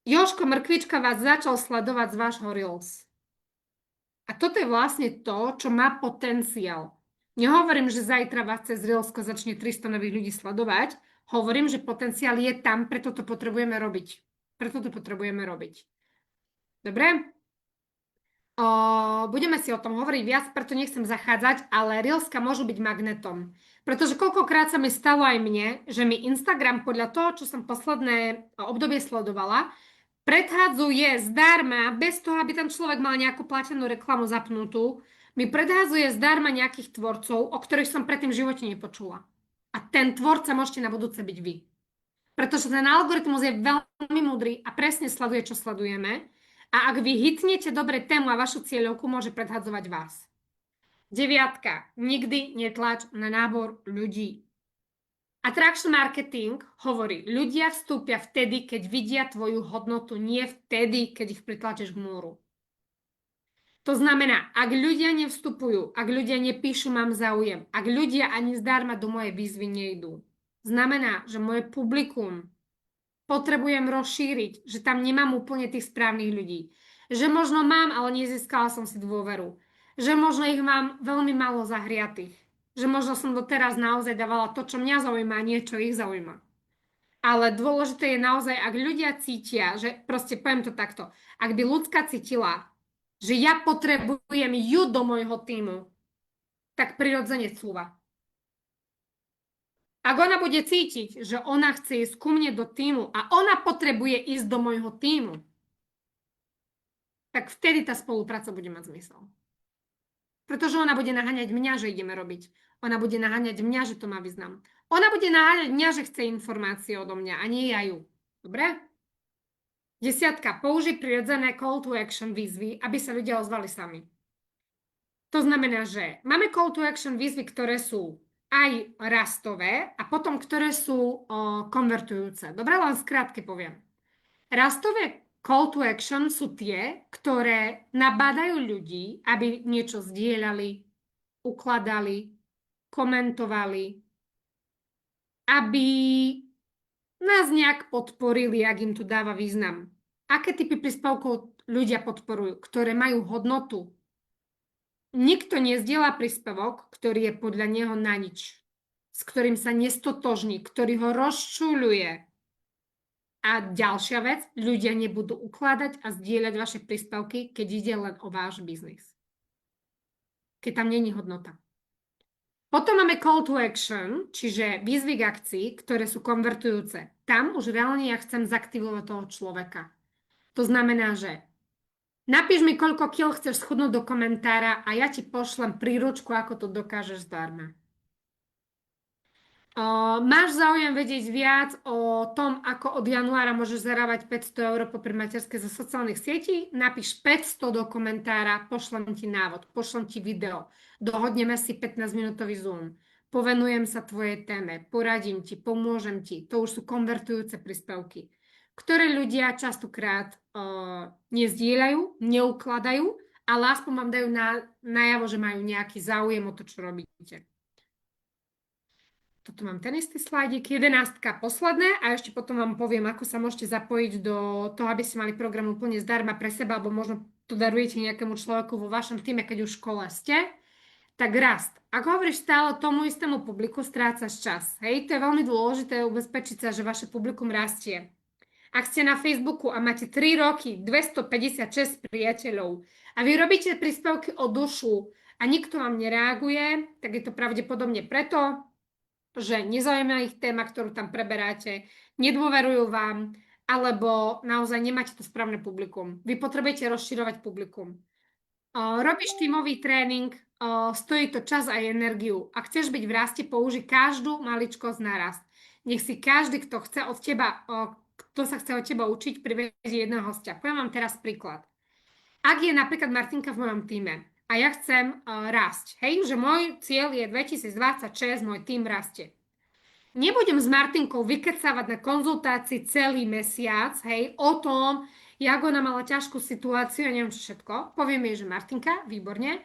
Speaker 1: Jožko Mrkvička vás začal sledovať z vášho Reels. A toto je vlastne to, čo má potenciál. Nehovorím, že zajtra vás cez Reelsko začne 300 nových ľudí sledovať. Hovorím, že potenciál je tam, preto to potrebujeme robiť. Dobre? Budeme si o tom hovoriť viac, preto nechcem zachádzať, ale Reelska môžu byť magnetom. Pretože koľkokrát sa mi stalo aj mne, že mi Instagram podľa toho, čo som posledné obdobie sledovala, predhádzuje zdarma, bez toho, aby ten človek mal nejakú platenú reklamu zapnutú, mi predhádzuje zdarma nejakých tvorcov, o ktorých som predtým v živote nepočula. A ten tvorca môžete na budúce byť vy. Pretože ten algoritmus je veľmi múdry a presne sleduje, čo sledujeme. A ak vy hitnete dobre tému a vašu cieľovku, môže predhádzovať vás. 9. Nikdy netlač na nábor ľudí. Attraction marketing hovorí, ľudia vstúpia vtedy, keď vidia tvoju hodnotu, nie vtedy, keď ich pritlačíš k múru. To znamená, ak ľudia nevstupujú, ak ľudia nepíšu, mám záujem, ak ľudia ani zdarma do mojej výzvy nejdú, znamená, že moje publikum potrebujem rozšíriť, že tam nemám úplne tých správnych ľudí. Že možno mám, ale nezískala som si dôveru. Že možno ich mám veľmi málo zahriatých. Že možno som doteraz naozaj dávala to, čo mňa zaujíma a nie, čo ich zaujíma. Ale dôležité je naozaj, ak ľudia cítia, že proste poviem to takto, ak by ľudská cítila, že ja potrebujem ju do môjho týmu, tak prirodzene cúva. Ak ona bude cítiť, že ona chce ísť ku mne do týmu a ona potrebuje ísť do môjho týmu, tak vtedy tá spolupráca bude mať zmysel. Pretože ona bude naháňať mňa, že ideme robiť. Ona bude naháňať mňa, že to má význam. Ona bude naháňať mňa, že chce informácie odo mňa a nie ja ju. Dobre? 10. Použij prirodzené call to action výzvy, aby sa ľudia ozvali sami. To znamená, že máme call to action výzvy, ktoré sú aj rastové a potom, ktoré sú konvertujúce. Dobre, len skrátke poviem. Rastové call to action sú tie, ktoré nabádajú ľudí, aby niečo zdieľali, ukladali, komentovali, aby nás nejak podporili, ak im to dáva význam. Aké typy príspevkov ľudia podporujú, ktoré majú hodnotu? Nikto nezdieľa príspevok, ktorý je podľa neho na nič, s ktorým sa nestotožní, ktorý ho rozčuľuje. A ďalšia vec, ľudia nebudú ukladať a zdieľať vaše príspevky, keď ide len o váš biznis. Keď tam není hodnota. Potom máme call to action, čiže výzvy k akcii, ktoré sú konvertujúce. Tam už reálne ja chcem zaktivovať toho človeka. To znamená, že napíš mi, koľko kil chceš schudnúť do komentára a ja ti pošlem príručku, ako to dokážeš zdarma. Máš záujem vedieť viac o tom, ako od januára môžeš zarábať 500 eur po materskej zo sociálnych sietí? Napíš 500 do komentára, pošlem ti návod, pošlem ti video, dohodneme si 15-minútový Zoom, povenujem sa tvojej téme, poradím ti, pomôžem ti. To už sú konvertujúce príspevky, ktoré ľudia častokrát nezdieľajú, neukladajú, ale aspoň vám dajú najavo, že majú nejaký záujem o to, čo robíte. Toto mám ten istý slajdik, 11, posledné a ešte potom vám poviem, ako sa môžete zapojiť do toho, aby ste mali program úplne zdarma pre seba, alebo možno to darujete nejakému človeku vo vašom týme, keď už v škole ste. Tak rast. Ak hovoríš stále tomu istému publiku, strácaš čas. Hej, to je veľmi dôležité ubezpečiť sa, že vaše publikum rastie. Ak ste na Facebooku a máte 3 roky, 256 priateľov a vy robíte príspevky o dušu a nikto vám nereaguje, tak je to pravdepodobne preto, že nezaujíma ich téma, ktorú tam preberáte, nedôverujú vám, alebo naozaj nemáte to správne publikum. Vy potrebujete rozširovať publikum. Robíš tímový tréning, stojí to čas a energiu. Ak chceš byť v raste, použij každú maličkosť na rast. Nech si každý, kto sa chce od teba učiť, privedie jedného hostia. Poviem vám teraz príklad. Ak je napríklad Martinka v mojom týme, a ja chcem rásť. Hej, že môj cieľ je 2026, môj tým rastie. Nebudem s Martinkou vykecávať na konzultácii celý mesiac, hej, o tom, jak ona mala ťažkú situáciu a neviem čo všetko. Poviem jej, že Martinka, výborne,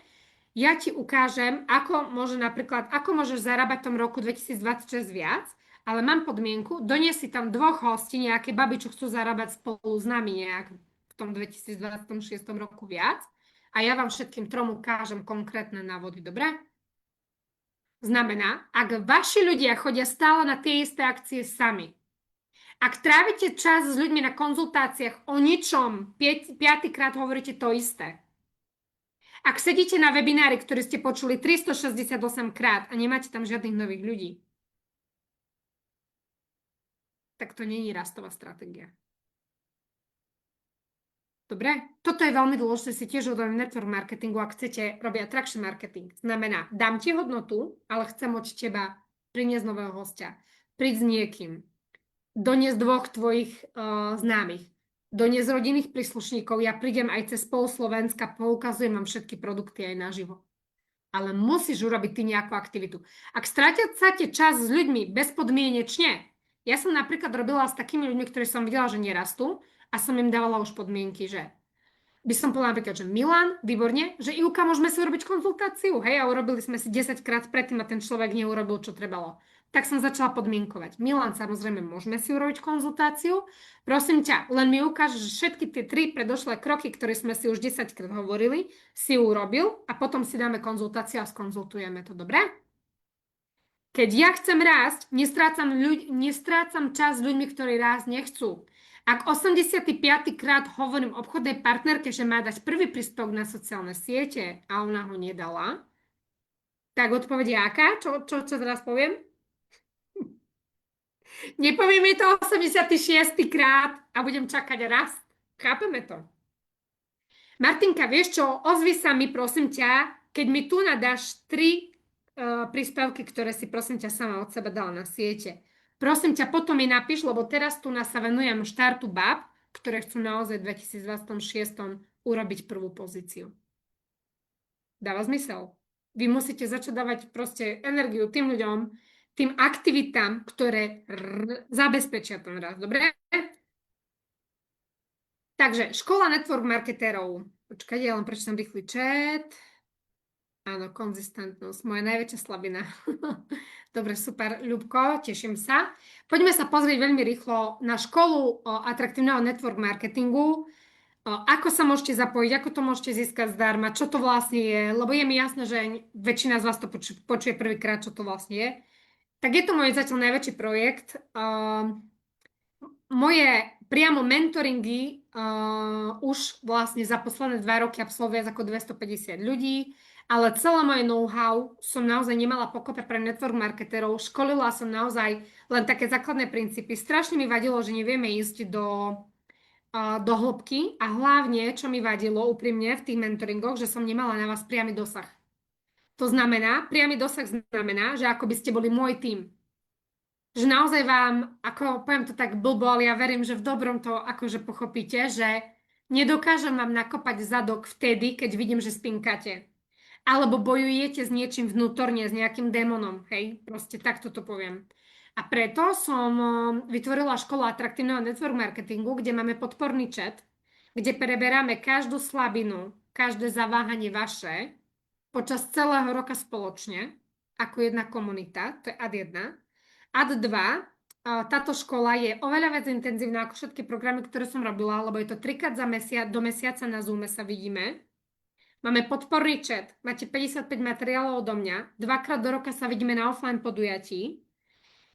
Speaker 1: ja ti ukážem, ako môžeš zarábať v tom roku 2026 viac, ale mám podmienku, donies si tam 2 hostí, nejaké baby, čo chcú zarábať spolu s nami nejak v tom 2026 roku viac. A ja vám všetkým 3 ukážem konkrétne návody, dobre? Znamená, ak vaši ľudia chodia stále na tie isté akcie sami, ak trávite čas s ľuďmi na konzultáciách o ničom, 5. krát hovoríte to isté. Ak sedíte na webinári, ktorý ste počuli 368 krát a nemáte tam žiadnych nových ľudí, tak to nie je rastová stratégia. Dobre? Toto je veľmi dôležité, si tiež uvedomujem v network marketingu, ak chcete robiť attraction marketing. Znamená, dám ti hodnotu, ale chcem od teba priniesť nového hostia. Príď s niekým. Doniesť 2 tvojich známych. Doniesť rodinných príslušníkov. Ja prídem aj cez pol Slovenska, poukazujem vám všetky produkty aj naživo. Ale musíš urobiť ty nejakú aktivitu. Ak strácate čas s ľuďmi bezpodmienečne, ja som napríklad robila s takými ľuďmi, ktorí som videla, že nerastú, a som im dávala už podmienky, že by som povedala napríklad, že Milan, výborne, že Ivka, môžeme si urobiť konzultáciu, hej, a urobili sme si 10 krát predtým a ten človek neurobil, čo trebalo. Tak som začala podmienkovať. Milan, samozrejme, môžeme si urobiť konzultáciu. Prosím ťa, len mi ukáž, že všetky tie 3 predošlé kroky, ktoré sme si už 10 krát hovorili, si urobil a potom si dáme konzultáciu a skonzultujeme to, dobre? Keď ja chcem rásť, nestrácam čas s ľuďmi, ktorí rásť nechcú. Ak 85. krát hovorím obchodnej partnerke, že má dať prvý príspevok na sociálne siete a ona ho nedala, tak odpoveď je aká? Čo teraz poviem? Nepoviem mi to 86. krát a budem čakať rast. Chápeme to? Martinka, vieš čo? Ozvi sa mi, prosím ťa, keď mi tu nadáš 3 príspevky, ktoré si, prosím ťa, sama od seba dala na siete. Prosím ťa, potom mi napíš, lebo teraz tu sa venujem štartu bab, ktoré chcú naozaj v 2026 urobiť prvú pozíciu. Dáva zmysel? Vy musíte začať dávať proste energiu tým ľuďom, tým aktivitám, ktoré zabezpečia ten rast. Dobre? Takže, škola network marketérov. Počkajte, ja len prečítam rýchly chat. Áno, konzistentnosť, moja najväčšia slabina. Dobre, super, Ľubko, teším sa. Poďme sa pozrieť veľmi rýchlo na školu atraktívneho network marketingu. Ako sa môžete zapojiť, ako to môžete získať zdarma, čo to vlastne je, lebo je mi jasné, že väčšina z vás to počuje prvýkrát, čo to vlastne je. Tak je to môj zatiaľ najväčší projekt. Moje priamo mentoringy už vlastne za posledné 2 roky absolvujú viac ako 250 ľudí. Ale celé moje know-how som naozaj nemala pokope pre network marketerov. Školila som naozaj len také základné princípy. Strašne mi vadilo, že nevieme ísť do hĺbky a hlavne, čo mi vadilo úprimne v tých mentoringoch, že som nemala na vás priamy dosah. To znamená, priamy dosah znamená, že ako by ste boli môj tím. že naozaj vám, ako poviem to tak blbo, ale ja verím, že v dobrom to akože pochopíte, že nedokážem vám nakopať zadok vtedy, keď vidím, že spinkate. Alebo bojujete s niečím vnútorne, s nejakým démonom, hej? Proste takto to poviem. A preto som vytvorila školu atraktívneho network marketingu, kde máme podporný chat, kde preberáme každú slabinu, každé zaváhanie vaše počas celého roka spoločne, ako jedna komunita, to je ad 1. Ad 2, táto škola je oveľa viac intenzívna ako všetky programy, ktoré som robila, lebo je to 3-krát za mesiac, do mesiaca na Zoome sa vidíme. Máme podporný chat, máte 55 materiálov odo mňa, 2-krát do roka sa vidíme na offline podujatí.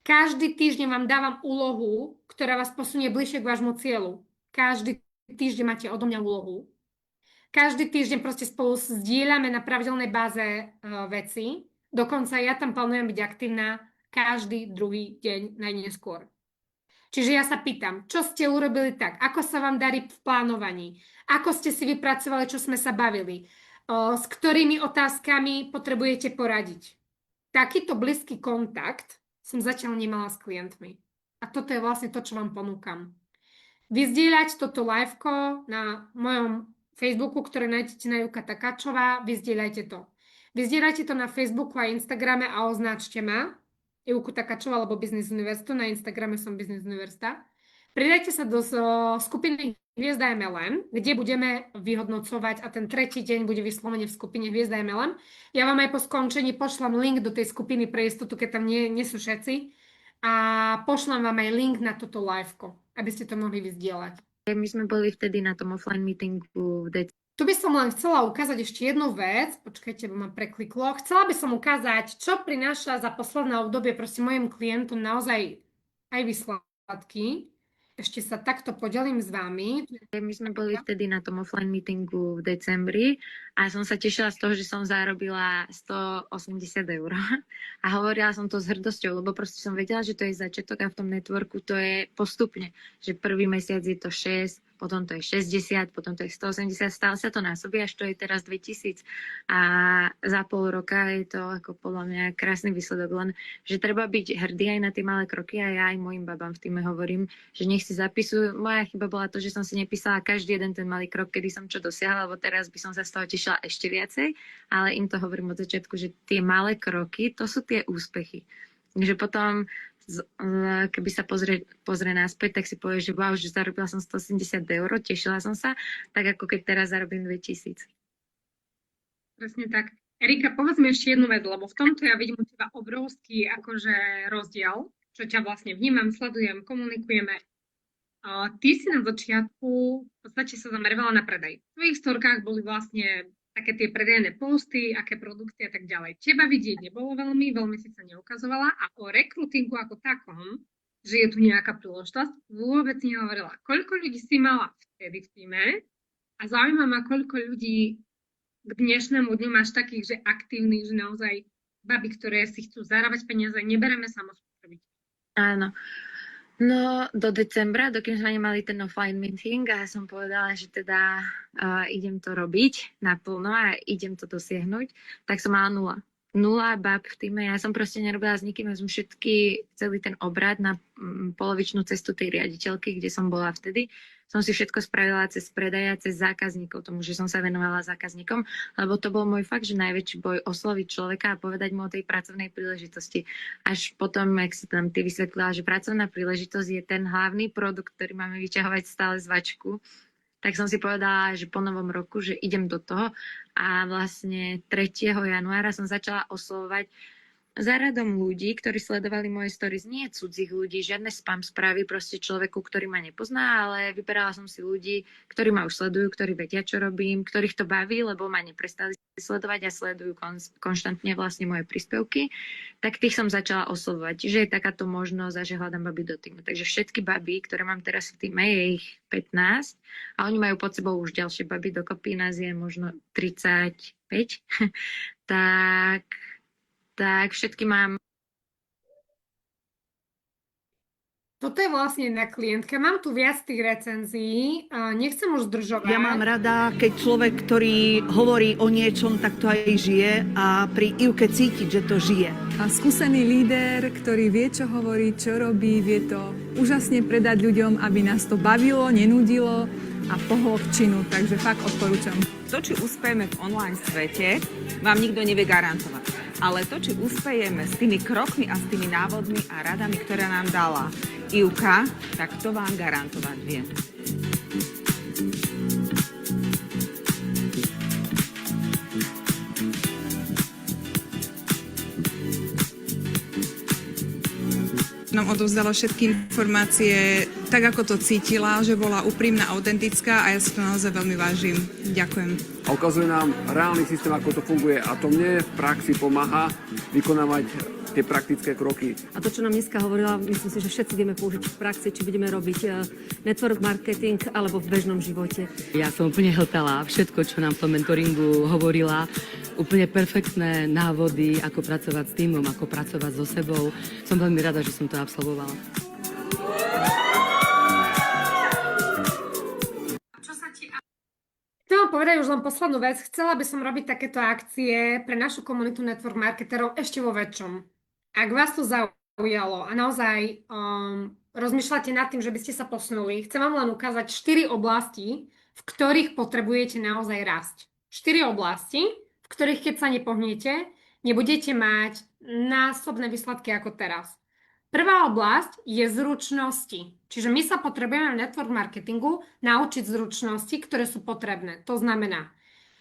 Speaker 1: Každý týždeň vám dávam úlohu, ktorá vás posunie bližšie k vášmu cieľu. Každý týždeň máte odo mňa úlohu. Každý týždeň proste spolu zdieľame na pravidelnej báze veci. Dokonca ja tam plánujem byť aktívna každý druhý deň najneskôr. Čiže ja sa pýtam, čo ste urobili tak, ako sa vám darí v plánovaní, ako ste si vypracovali, čo sme sa bavili, s ktorými otázkami potrebujete poradiť. Takýto blízky kontakt som zatiaľ nemala s klientmi. A toto je vlastne to, čo vám ponúkam. Vyzdieľať toto liveko na mojom Facebooku, ktoré nájdete na Júka Takáčová, vyzdieľajte to. Vyzdieľajte to na Facebooku a Instagrame a označte ma, Júku Takáčová alebo Business Univerzita, na Instagrame som Business Univerzita. Pridajte sa do skupiny Hviezda MLM, kde budeme vyhodnocovať a ten tretí deň bude vyslovene v skupine Hviezda MLM. Ja vám aj po skončení pošlem link do tej skupiny pre istotu, keď tam nie sú všetci. A pošlem vám aj link na toto liveko, aby ste to mohli vyzdieľať.
Speaker 2: My sme boli vtedy na tom offline meetingu v decembri.
Speaker 1: Tu by som len chcela ukázať ešte jednu vec. Počkajte, bo ma prekliklo. Chcela by som ukázať, čo prináša za posledné obdobie proste mojim klientom naozaj aj výsledky. Ešte sa takto podelím s vami.
Speaker 2: My sme boli vtedy na tom offline meetingu v decembri a som sa tešila z toho, že som zarobila 180 eur. A hovorila som to s hrdosťou, lebo proste som vedela, že to je začiatok a v tom networku to je postupne. Že prvý mesiac je to 6, potom to je 60, potom to je 180, stále sa to násobí, až to je teraz 2000. A za pol roka je to ako podľa mňa krásny výsledok, len že treba byť hrdý aj na tie malé kroky a ja aj mojim babám v týme hovorím, že nech si zapisujú. Moja chyba bola to, že som si nepísala každý jeden ten malý krok, kedy som čo dosiahla, lebo teraz by som sa z toho tešila ešte viacej, ale im to hovorím od začiatku, že tie malé kroky, to sú tie úspechy. Takže potom keby sa pozrie naspäť, tak si povie, že wow, že zarobila som 180 eur, tešila som sa, tak ako keď teraz zarobím 2000.
Speaker 1: Presne tak. Erika, povedz mi ešte jednu vec, lebo v tomto ja vidím u teba obrovský akože rozdiel, čo ťa vlastne vnímam, sledujem, komunikujeme. Ty si na začiatku v podstate sa zameriavala na predaj. V tvojich storkách boli vlastne také tie predajné posty, aké produkty a tak ďalej. Teba vidieť nebolo veľmi si sa neukazovala a o rekrutingu ako takom, že je tu nejaká príležitosť, vôbec nehovorila. Koľko ľudí si mala vtedy v týme a zaujíma ma, koľko ľudí k dnešnému dňu máš takých, že aktívnych, že naozaj baby, ktoré si chcú zarábať peniaze, nebereme samospotrebiť.
Speaker 2: Áno. No, do decembra, dokým sme nemali ten offline meeting a som povedala, že teda idem to robiť naplno a idem to dosiahnuť, tak som mala 0 bab v týme. Ja som proste nerobila s nikým, ja som celý ten obrad na polovičnú cestu tej riaditeľky, kde som bola vtedy, som si všetko spravila cez predaja, cez zákazníkov, tomu, že som sa venovala zákazníkom, lebo to bol môj fakt, že najväčší boj osloviť človeka a povedať mu o tej pracovnej príležitosti. Až potom, jak si tam ty vysvetlila, že pracovná príležitosť je ten hlavný produkt, ktorý máme vyťahovať stále z vačku, tak som si povedala, že po novom roku, že idem do toho a vlastne 3. januára som začala oslovovať za radom ľudí, ktorí sledovali moje stories, nie cudzích ľudí, žiadne spam správy, proste človeku, ktorý ma nepozná, ale vyberala som si ľudí, ktorí ma už sledujú, ktorí vedia, čo robím, ktorých to baví, lebo ma neprestali sledovať a sledujú konštantne vlastne moje príspevky, tak tých som začala oslovovať. Čiže je takáto možnosť a že hľadám baby do týmu. Takže všetky baby, ktoré mám teraz v týme, je ich 15 a oni majú pod sebou už ďalšie baby, dokopy nás je možno 35, tak všetky mám.
Speaker 1: Toto je vlastne jedna klientka. Mám tu viac tých recenzií. Nechcem už zdržovať.
Speaker 3: Ja mám rada, keď človek, ktorý hovorí o niečom, tak to aj žije a pri Ivke cítiť, že to žije.
Speaker 4: A skúsený líder, ktorý vie, čo hovorí, čo robí, vie to úžasne predať ľuďom, aby nás to bavilo, nenudilo a pohlo k činu. Takže fakt odporúčam.
Speaker 5: To, či uspejeme v online svete, vám nikto nevie garantovať. Ale to, či uspejeme s tými krokmi a s tými návodmi a radami, ktoré nám dala Ivka, tak to vám garantovať viem.
Speaker 6: Nám odovzdala všetky informácie tak, ako to cítila, že bola úprimná, autentická a ja si to naozaj veľmi vážim. Ďakujem.
Speaker 7: A ukazuje nám reálny systém, ako to funguje a to mne v praxi pomáha vykonávať tie praktické kroky.
Speaker 8: A to, čo nám dneska hovorila, myslím si, že všetci vieme použiť v praxi, či budeme robiť network marketing alebo v bežnom živote.
Speaker 9: Ja som úplne hltala všetko, čo nám v tom mentoringu hovorila. Úplne perfektné návody, ako pracovať s týmom, ako pracovať so sebou. Som veľmi rada, že som to absolvovala.
Speaker 1: Chcem vám povedať už len poslednú vec. Chcela by som robiť takéto akcie pre našu komunitu network marketerov ešte vo väčšom. Ak vás to zaujalo a naozaj rozmýšľate nad tým, že by ste sa posunuli, chcem vám len ukázať 4 oblasti, v ktorých potrebujete naozaj rásť. 4 oblasti, v ktorých keď sa nepohnete, nebudete mať násobné výsledky ako teraz. Prvá oblasť je zručnosti. Čiže my sa potrebujeme v network marketingu naučiť zručnosti, ktoré sú potrebné. To znamená,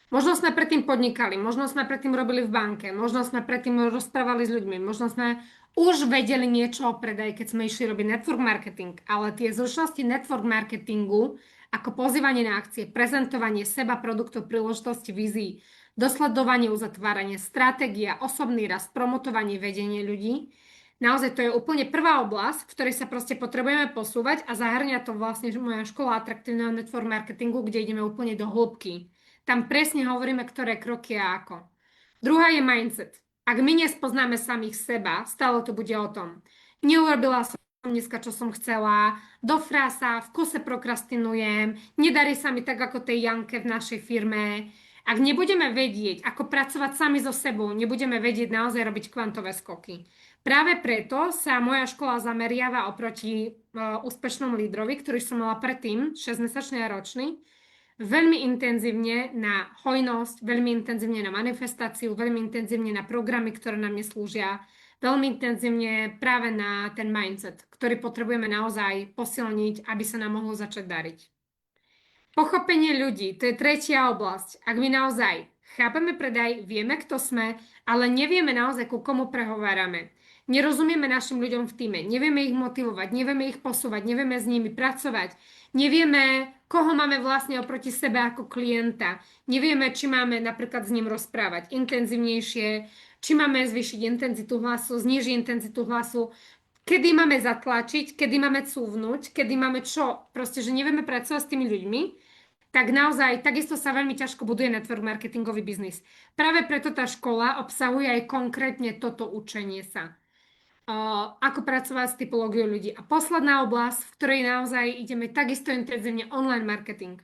Speaker 1: možno sme predtým podnikali, možno sme predtým robili v banke, možno sme predtým rozprávali s ľuďmi, možno sme už vedeli niečo o predaji, keď sme išli robiť network marketing, ale tie zručnosti network marketingu, ako pozývanie na akcie, prezentovanie seba, produktov, príležitosti, vízií, dosledovanie, uzatváranie, stratégia, osobný rast, promotovanie, vedenie ľudí. Naozaj to je úplne prvá oblasť, v ktorej sa proste potrebujeme posúvať a zahŕňa to vlastne moja škola atraktívneho network marketingu, kde ideme úplne do hĺbky. Tam presne hovoríme, ktoré kroky a ako. Druhá je mindset. Ak my nespoznáme samých seba, stále to bude o tom. Neurobila som dneska, čo som chcela, do frása, v kuse prokrastinujem, nedarí sa mi tak ako tej Janke v našej firme. Ak nebudeme vedieť, ako pracovať sami so sebou, nebudeme vedieť naozaj robiť kvantové skoky. Práve preto sa moja škola zameriava oproti úspešnom lídrovi, ktorý som mala predtým, 6-mesačný a ročný, veľmi intenzívne na hojnosť, veľmi intenzívne na manifestáciu, veľmi intenzívne na programy, ktoré nám neslúžia, veľmi intenzívne práve na ten mindset, ktorý potrebujeme naozaj posilniť, aby sa nám mohlo začať dariť. Pochopenie ľudí, to je tretia oblasť. Ak my naozaj chápeme predaj, vieme, kto sme, ale nevieme naozaj, ku komu prehovárame. Nerozumieme našim ľuďom v týme, nevieme ich motivovať, nevieme ich posúvať, nevieme s nimi pracovať, nevieme, koho máme vlastne oproti sebe ako klienta, nevieme, či máme napríklad s ním rozprávať intenzívnejšie, či máme zvýšiť intenzitu hlasu, znížiť intenzitu hlasu, kedy máme zatlačiť, kedy máme cúvnuť, kedy máme čo, proste, že nevieme pracovať s tými ľuďmi, tak naozaj takisto sa veľmi ťažko buduje network marketingový biznis. Práve preto tá škola obsahuje aj konkrétne toto učenie sa. Ako pracovať s typológiou ľudí. A posledná oblasť, v ktorej naozaj ideme takisto intenzívne online marketing.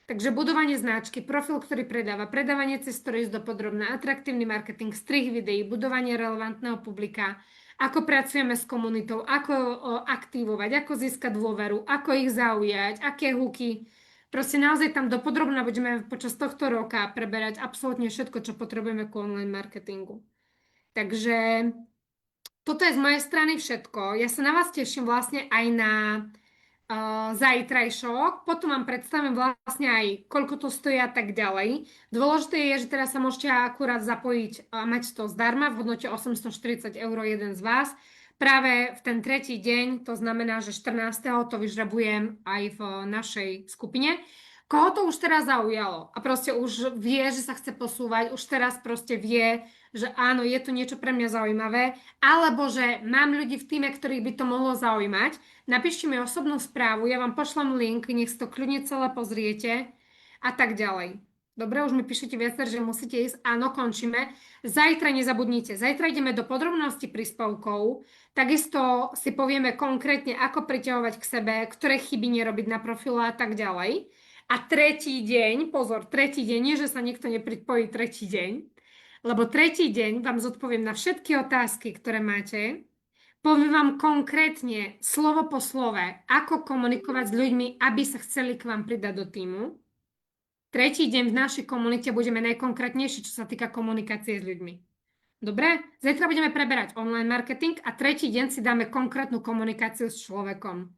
Speaker 1: Takže budovanie značky, profil, ktorý predáva, predávanie cez stories dopodrobná, atraktívny marketing, strih videí, budovanie relevantného publika, ako pracujeme s komunitou, ako aktivovať, ako získať dôveru, ako ich zaujať, aké hooky. Proste naozaj tam dopodrobná budeme počas tohto roka preberať absolútne všetko, čo potrebujeme k online marketingu. Takže toto je z mojej strany všetko. Ja sa na vás teším vlastne aj na zajtrajšok. Potom vám predstavím vlastne aj, koľko to stojí a tak ďalej. Dôležité je, že teraz sa môžete akurát zapojiť a mať to zdarma v hodnote 840 € jeden z vás. Práve v ten tretí deň, to znamená, že 14. to vyžrebujem aj v našej skupine. Koho to už teraz zaujalo a proste už vie, že sa chce posúvať, už teraz proste vie, že áno, je to niečo pre mňa zaujímavé, alebo že mám ľudí v týme, ktorých by to mohlo zaujímať, napíšte mi osobnú správu, ja vám pošlem link, nech si to kľudne celé pozriete a tak ďalej. Dobre, už mi píšete viacer, že musíte ísť. Áno, končíme. Zajtra nezabudnite. Zajtra ideme do podrobností príspevkov. Takisto si povieme konkrétne, ako priťahovať k sebe, ktoré chyby nerobiť na profile a tak ďalej. A tretí deň, pozor, tretí deň, nie, že sa niekto nepripojí tretí deň, lebo tretí deň vám zodpoviem na všetky otázky, ktoré máte. Poviem vám konkrétne, slovo po slove, ako komunikovať s ľuďmi, aby sa chceli k vám pridať do týmu. Tretí deň v našej komunite budeme najkonkrétnejší, čo sa týka komunikácie s ľuďmi. Dobre? Zajtra budeme preberať online marketing a tretí deň si dáme konkrétnu komunikáciu s človekom.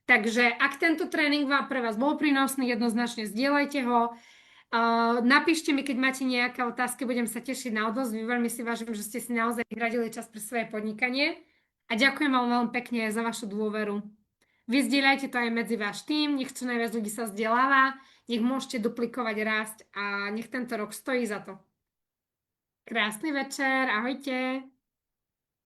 Speaker 1: Takže ak tento tréning vám pre vás bol prínosný, jednoznačne zdieľajte ho. Napíšte mi, keď máte nejaké otázky, budem sa tešiť na odozvy. Veľmi si vážim, že ste si naozaj vyhradili čas pre svoje podnikanie a ďakujem vám veľmi pekne za vašu dôveru. Vy zdieľajte to aj medzi váš tým, nech čo najviac ľudí sa vzdeláva, nech môžete duplikovať, rásť a nech tento rok stojí za to. Krásny večer, ahojte.